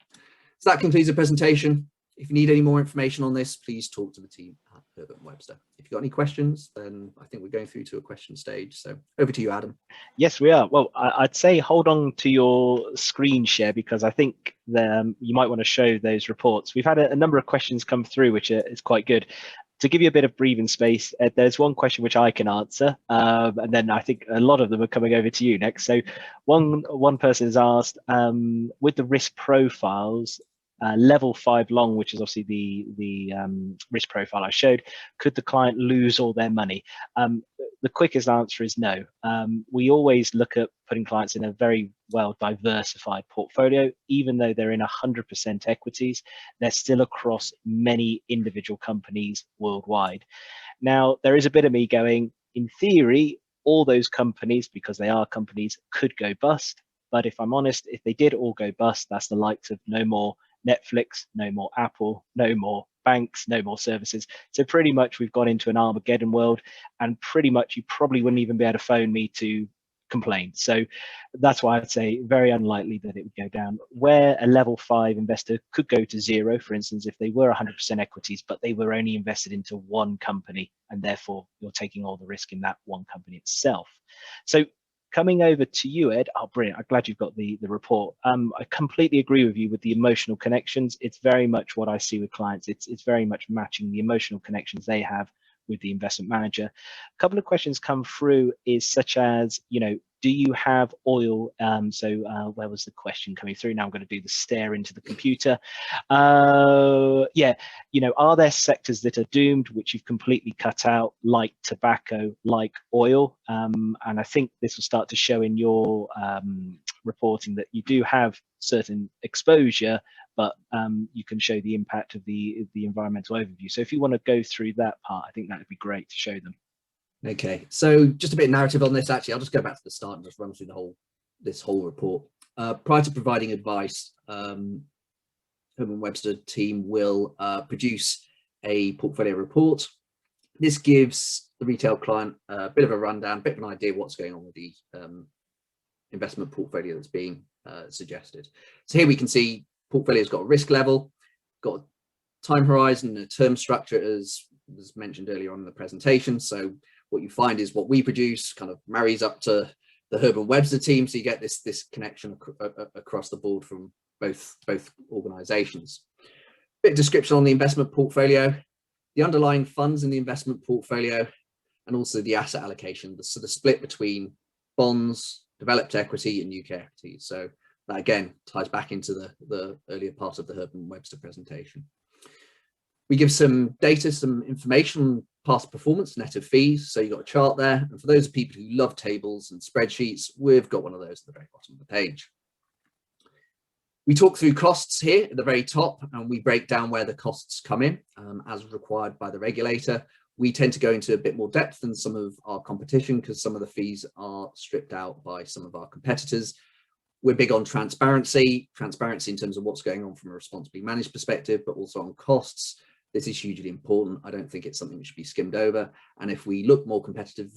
Speaker 2: So that concludes the presentation. If you need any more information on this, please talk to the team at Herbert Webster. If you've got any questions, then I think we're going through to a question stage. So over to you, Adam.
Speaker 1: Yes, we are. Well, I'd say hold on to your screen share, because I think you might want to show those reports. We've had a number of questions come through, which is quite good. To give you a bit of breathing space, there's one question which I can answer, and then I think a lot of them are coming over to you next. So one person has asked, with the risk profiles, level 5 long, which is obviously the risk profile I showed, could the client lose all their money? The quickest answer is no. We always look at putting clients in a very well diversified portfolio. Even though they're in 100% equities, they're still across many individual companies worldwide. Now, there is a bit of me going, in theory, all those companies, because they are companies, could go bust. But if I'm honest, if they did all go bust, that's the likes of no more Netflix, no more Apple, no more banks, no more services. So pretty much we've got into an Armageddon world, and pretty much you probably wouldn't even be able to phone me to complain. So that's why I'd say very unlikely that it would go down. Where a level 5 investor could go to zero, for instance, if they were 100% equities, but they were only invested into one company, and therefore you're taking all the risk in that one company itself. So coming over to you, Ed. Oh, brilliant. I'm glad you've got the report. I completely agree with you with the emotional connections. It's very much what I see with clients. It's very much matching the emotional connections they have with the investment manager. A couple of questions come through is such as, do you have oil? Where was the question coming through? Now I'm going to do the stare into the computer. Yeah, are there sectors that are doomed, which you've completely cut out, like tobacco, like oil? And I think this will start to show in your reporting that you do have certain exposure, but you can show the impact of the environmental overview. So if you want to go through that part, I think that would be great to show them.
Speaker 2: Okay, so just a bit of narrative on this. Actually, I'll just go back to the start and just run through this whole report. Prior to providing advice, Herbert Webster team will produce a portfolio report. This gives the retail client a bit of a rundown, a bit of an idea of what's going on with the investment portfolio that's being suggested. So here we can see portfolio's got a risk level, got a time horizon, a term structure, as was mentioned earlier on in the presentation. So what you find is what we produce kind of marries up to the Herbert Webster team, so you get this connection across the board from both organizations. Bit of description on the investment portfolio, the underlying funds in the investment portfolio, and also the asset allocation, so the split between bonds, developed equity, and UK equities. So that again ties back into the earlier part of the Herbert Webster presentation. We give some data, some information, past performance, net of fees. So you've got a chart there. And for those people who love tables and spreadsheets, we've got one of those at the very bottom of the page. We talk through costs here at the very top, and we break down where the costs come in as required by the regulator. We tend to go into a bit more depth than some of our competition because some of the fees are stripped out by some of our competitors. We're big on transparency in terms of what's going on from a responsibly managed perspective, but also on costs. This is hugely important. I don't think it's something that should be skimmed over. And if we look more competitive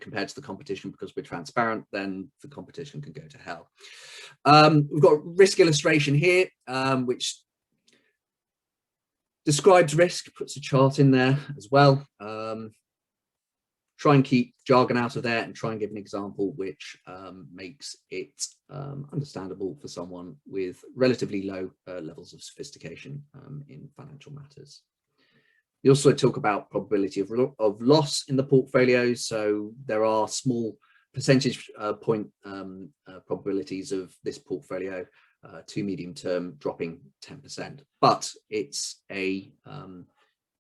Speaker 2: compared to the competition because we're transparent, then the competition can go to hell. We've got a risk illustration here, which describes risk, puts a chart in there as well. Try and keep jargon out of there and try and give an example which makes it understandable for someone with relatively low levels of sophistication in financial matters. We also talk about probability of loss in the portfolio. So there are small percentage point probabilities of this portfolio to medium term dropping 10%, but it's a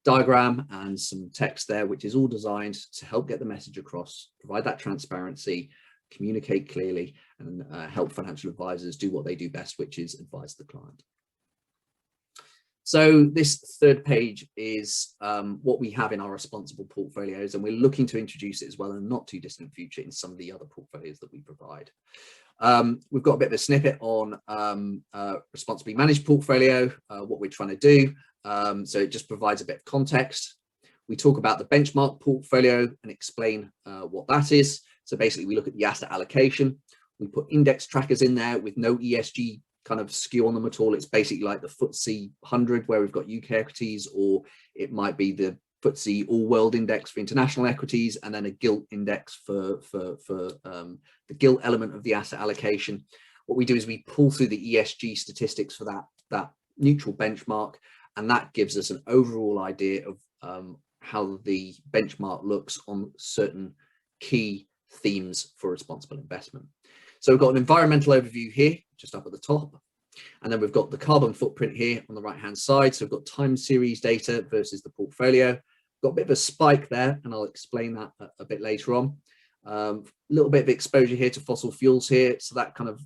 Speaker 2: diagram and some text there, which is all designed to help get the message across, provide that transparency, communicate clearly, and help financial advisors do what they do best, which is advise the client. So this third page is what we have in our responsible portfolios, and we're looking to introduce it as well in the not too distant future in some of the other portfolios that we provide. We've got a bit of a snippet on responsibly managed portfolio, what we're trying to do. So it just provides a bit of context. We talk about the benchmark portfolio and explain what that is. So basically we look at the asset allocation. We put index trackers in there with no ESG kind of skew on them at all. It's basically like the FTSE 100 where we've got UK equities, or it might be the FTSE All World Index for international equities, and then a gilt index for the gilt element of the asset allocation. What we do is we pull through the ESG statistics for that neutral benchmark, and that gives us an overall idea of how the benchmark looks on certain key themes for responsible investment. So we've got an environmental overview here, just up at the top. And then we've got the carbon footprint here on the right-hand side. So we've got time series data versus the portfolio. Got a bit of a spike there, and I'll explain that a bit later on. A little bit of exposure here to fossil fuels here. So that kind of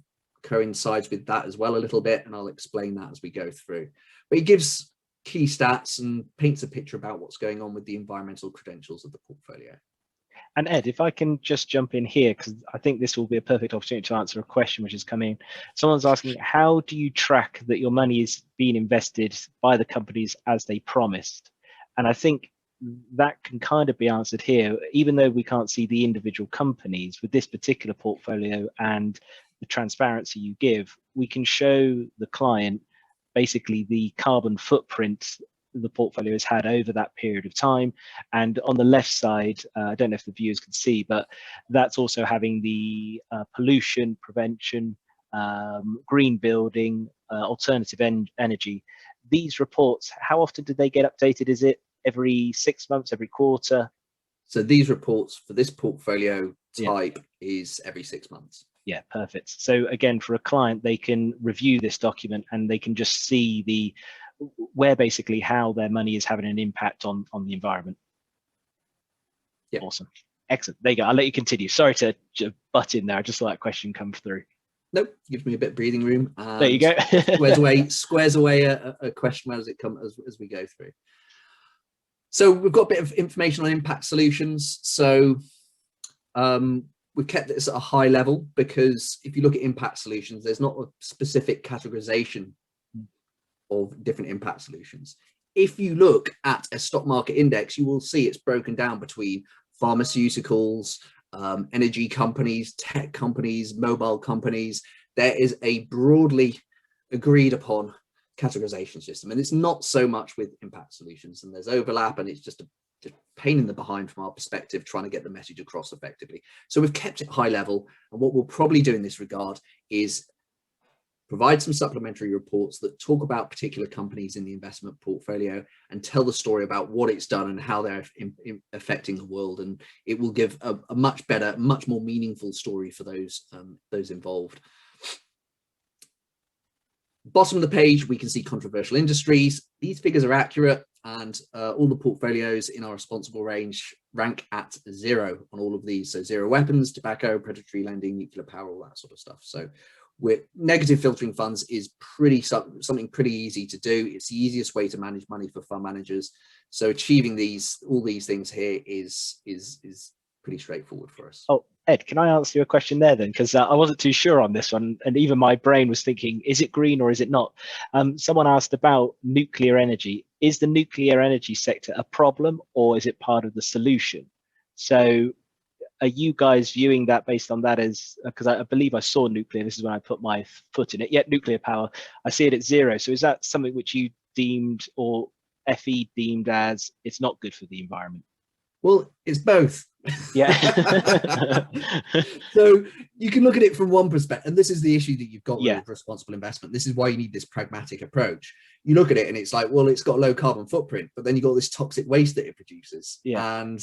Speaker 2: coincides with that as well a little bit, and I'll explain that as we go through. But it gives key stats and paints a picture about what's going on with the environmental credentials of the portfolio.
Speaker 1: And Ed, if I can just jump in here, because I think this will be a perfect opportunity to answer a question which has come in. Someone's asking, how do you track that your money is being invested by the companies as they promised? And I think that can kind of be answered here, even though we can't see the individual companies. With this particular portfolio and the transparency you give, we can show the client basically the carbon footprint the portfolio has had over that period of time. And on the left side, I don't know if the viewers can see, but that's also having the pollution prevention, green building, alternative energy. These reports, how often do they get updated? Is it every 6 months, every quarter?
Speaker 2: So these reports for this portfolio type is every 6 months.
Speaker 1: Yeah, perfect. So again, for a client, they can review this document and they can just see where basically how their money is having an impact on the environment. Yeah, awesome, excellent. There you go. I'll let you continue. Sorry to butt in there. I just saw that question come through.
Speaker 2: Nope, gives me a bit of breathing room.
Speaker 1: There you go.
Speaker 2: squares away a question as it comes as we go through. So we've got a bit of information on impact solutions. So we've kept this at a high level because if you look at impact solutions, there's not a specific categorization of different impact solutions. If you look at a stock market index, you will see it's broken down between pharmaceuticals, energy companies, tech companies, mobile companies. There is a broadly agreed upon categorization system, and it's not so much with impact solutions, and there's overlap, and it's just a pain in the behind from our perspective trying to get the message across effectively. So we've kept it high level, and what we'll probably do in this regard is provide some supplementary reports that talk about particular companies in the investment portfolio and tell the story about what it's done and how they're affecting the world, and it will give a much better, much more meaningful story for those involved. Bottom of the page, we can see controversial industries. These figures are accurate, and all the portfolios in our responsible range rank at 0 on all of these. So 0 weapons, tobacco, predatory lending, nuclear power, all that sort of stuff. So negative filtering funds is something pretty easy to do. It's the easiest way to manage money for fund managers. So achieving all these things here is pretty straightforward for us.
Speaker 1: Oh, Ed, can I answer you a question there then? Because I wasn't too sure on this one, and even my brain was thinking, is it green or is it not? Someone asked about nuclear energy. Is the nuclear energy sector a problem, or is it part of the solution? So are you guys viewing that based on that as, because I believe I saw nuclear, this is when I put my foot in it, yet nuclear power, I see it at 0. So is that something which you deemed, or FE deemed as, it's not good for the environment?
Speaker 2: Well, it's both.
Speaker 1: Yeah.
Speaker 2: So you can look at it from one perspective, and this is the issue that you've got with responsible investment. This is why you need this pragmatic approach. You look at it and it's like, well, it's got a low carbon footprint, but then you've got this toxic waste that it produces. And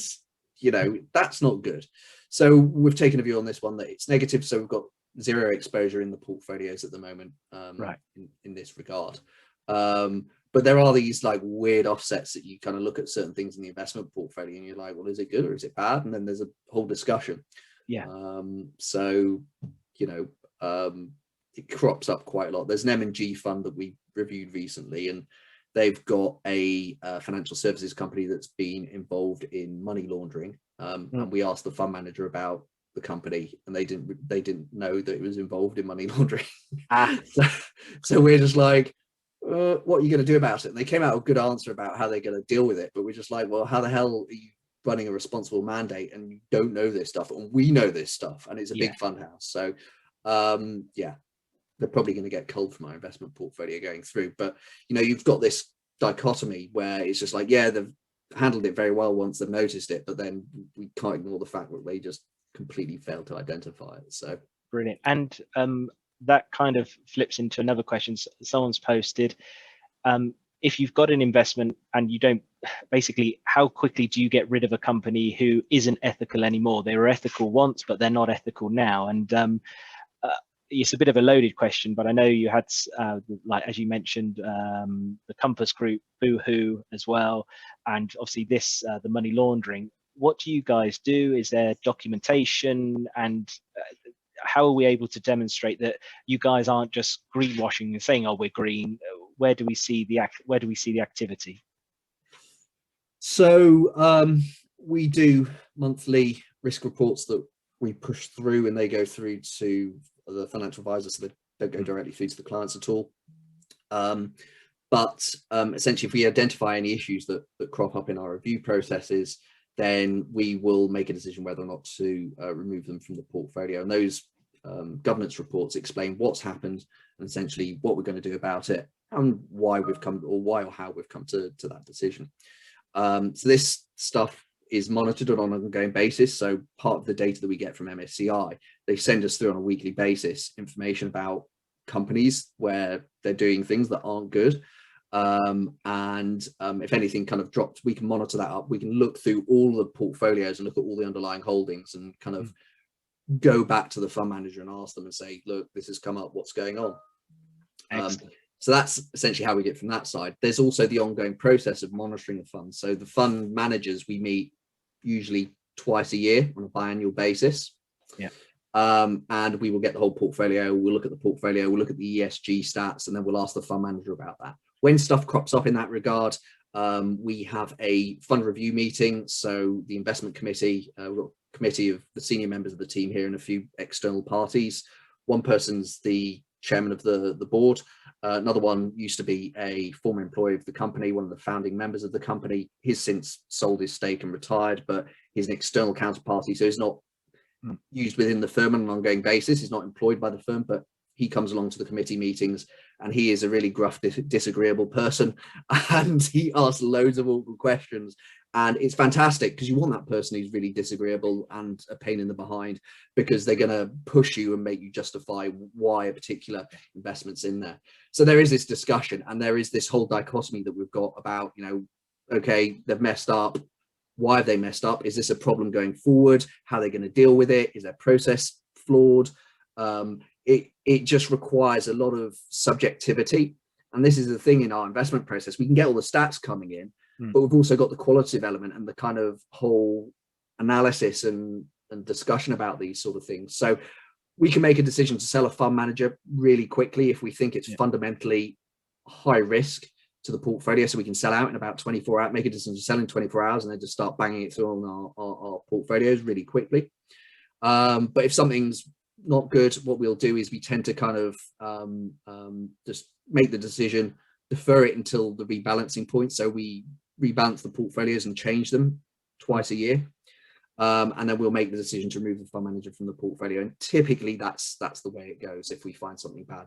Speaker 2: you know, that's not good. So we've taken a view on this one that it's negative. So we've got zero exposure in the portfolios at the moment,
Speaker 1: Right.
Speaker 2: in this regard. But there are these like weird offsets that you kind of look at certain things in the investment portfolio and you're like, well, is it good or is it bad? And then there's a whole discussion.
Speaker 1: Yeah.
Speaker 2: So, you know, it crops up quite a lot. There's an M&G fund that we reviewed recently, and they've got a financial services company that's been involved in money laundering. And we asked the fund manager about the company, and they didn't know that it was involved in money laundering. So we're just like, what are you going to do about it? And they came out with a good answer about how they're going to deal with it, but we're just like, well, how the hell are you running a responsible mandate and you don't know this stuff, and we know this stuff, and it's a big fund house. So yeah, they're probably going to get culled from our investment portfolio going through. But you know, you've got this dichotomy where it's just like, yeah, they've handled it very well once they've noticed it, but then we can't ignore the fact that they just completely failed to identify it. So
Speaker 1: brilliant. And that kind of flips into another question someone's posted. If you've got an investment and you don't, basically, how quickly do you get rid of a company who isn't ethical anymore? They were ethical once, but they're not ethical now. And it's a bit of a loaded question, but I know you had, like, as you mentioned, the Compass Group, Boohoo as well, and obviously this, the money laundering. What do you guys do? Is there documentation, and how are we able to demonstrate that you guys aren't just greenwashing and saying, "Oh, we're green"? Where do we see the activity?
Speaker 2: So we do monthly risk reports that we push through, and they go through to the financial advisors, so they don't go directly through to the clients at all. But essentially, if we identify any issues that crop up in our review processes, then we will make a decision whether or not to remove them from the portfolio. And those governance reports explain what's happened and essentially what we're going to do about it, and why we've come, or why or how we've come to that decision. So this stuff is monitored on an ongoing basis. So part of the data that we get from MSCI, they send us through on a weekly basis information about companies where they're doing things that aren't good. If anything kind of drops, we can monitor that up. We can look through all the portfolios and look at all the underlying holdings and kind of go back to the fund manager and ask them and say, look, this has come up, what's going on? So that's essentially how we get from that side. There's also the ongoing process of monitoring the fund. So the fund managers, we meet usually twice a year on a biannual basis.
Speaker 1: Yeah.
Speaker 2: And we will get the whole portfolio. We'll look at the portfolio, we'll look at the ESG stats, and then we'll ask the fund manager about that. When stuff crops up in that regard, we have a fund review meeting. So the investment committee, we've got a committee of the senior members of the team here and a few external parties. One person's the chairman of the board. Another one used to be a former employee of the company, one of the founding members of the company. He's since sold his stake and retired, but he's an external counterparty, so he's not used within the firm on an ongoing basis. He's not employed by the firm, but he comes along to the committee meetings, and he is a really gruff, disagreeable person, and he asks loads of awkward questions. And it's fantastic because you want that person who's really disagreeable and a pain in the behind, because they're going to push you and make you justify why a particular investment's in there. So there is this discussion, and there is this whole dichotomy that we've got about, you know, okay, they've messed up. Why have they messed up? Is this a problem going forward? How are they going to deal with it? Is their process flawed? It just requires a lot of subjectivity. And this is the thing in our investment process. We can get all the stats coming in, but we've also got the qualitative element and the kind of whole analysis and discussion about these sort of things. So we can make a decision to sell a fund manager really quickly if we think it's fundamentally high risk to the portfolio. So we can sell out in about 24 hours, make a decision to sell in 24 hours, and then just start banging it through on our portfolios really quickly. But if something's not good, what we'll do is we tend to kind of just make the decision, defer it until the rebalancing point. So we rebalance the portfolios and change them twice a year, and then we'll make the decision to remove the fund manager from the portfolio. And typically that's the way it goes if we find something bad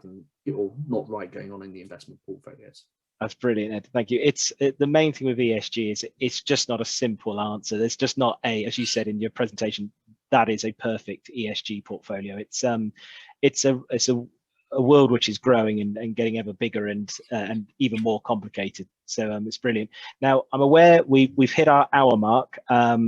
Speaker 2: or not right going on in the investment portfolios.
Speaker 1: That's brilliant, Ed. Thank you. The main thing with ESG is it's just not a simple answer. There's just not as you said in your presentation, that is a perfect ESG portfolio. It's a world which is growing and getting ever bigger and even more complicated So it's brilliant. Now, I'm aware we've hit our hour mark.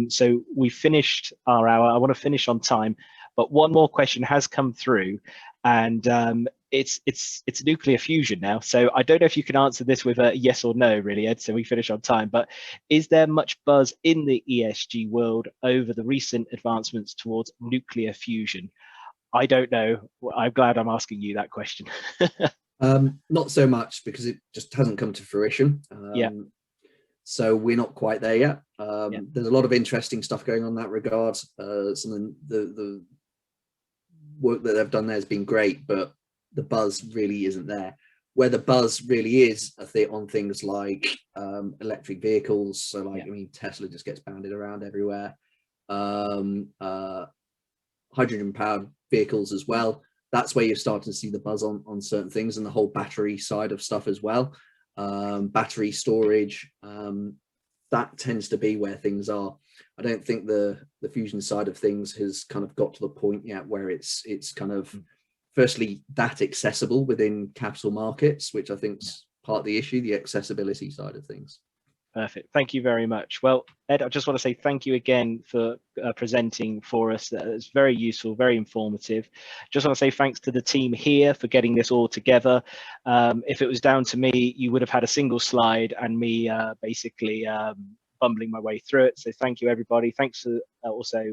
Speaker 1: So we finished our hour. I want to finish on time, but one more question has come through, and it's nuclear fusion now. So I don't know if you can answer this with a yes or no, really, Ed. So we finish on time. But is there much buzz in the ESG world over the recent advancements towards nuclear fusion? I don't know. I'm glad I'm asking you that question.
Speaker 2: Not so much, because it just hasn't come to fruition.
Speaker 1: Yeah.
Speaker 2: So we're not quite there yet.
Speaker 1: Yeah.
Speaker 2: There's a lot of interesting stuff going on in that regard. Some of the work that they've done there has been great, but the buzz really isn't there. Where the buzz really is, I think, on things like electric vehicles. So, like, I mean, Tesla just gets banded around everywhere. Hydrogen-powered vehicles as well. That's where you're starting to see the buzz on certain things, and the whole battery side of stuff as well. Battery storage, that tends to be where things are. I don't think the fusion side of things has kind of got to the point yet where it's kind of, firstly, that accessible within capital markets, which I think is part of the issue, the accessibility side of things.
Speaker 1: Perfect. Thank you very much. Well, Ed, I just want to say thank you again for presenting for us. It's very useful, very informative. Just want to say thanks to the team here for getting this all together. If it was down to me, you would have had a single slide and me basically bumbling my way through it. So thank you, everybody. Thanks to also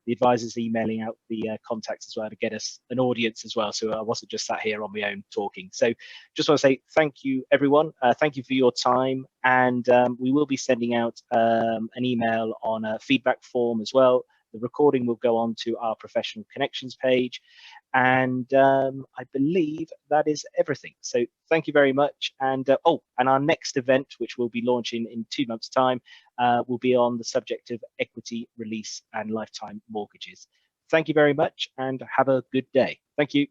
Speaker 1: the advisors emailing out the contacts as well to get us an audience as well. So I wasn't just sat here on my own talking. So just want to say thank you, everyone. Thank you for your time. And we will be sending out an email on a feedback form as well. The recording will go on to our professional connections page. And I believe that is everything. So thank you very much. And and our next event, which we'll be launching in 2 months' time, will be on the subject of equity release and lifetime mortgages. Thank you very much and have a good day. Thank you.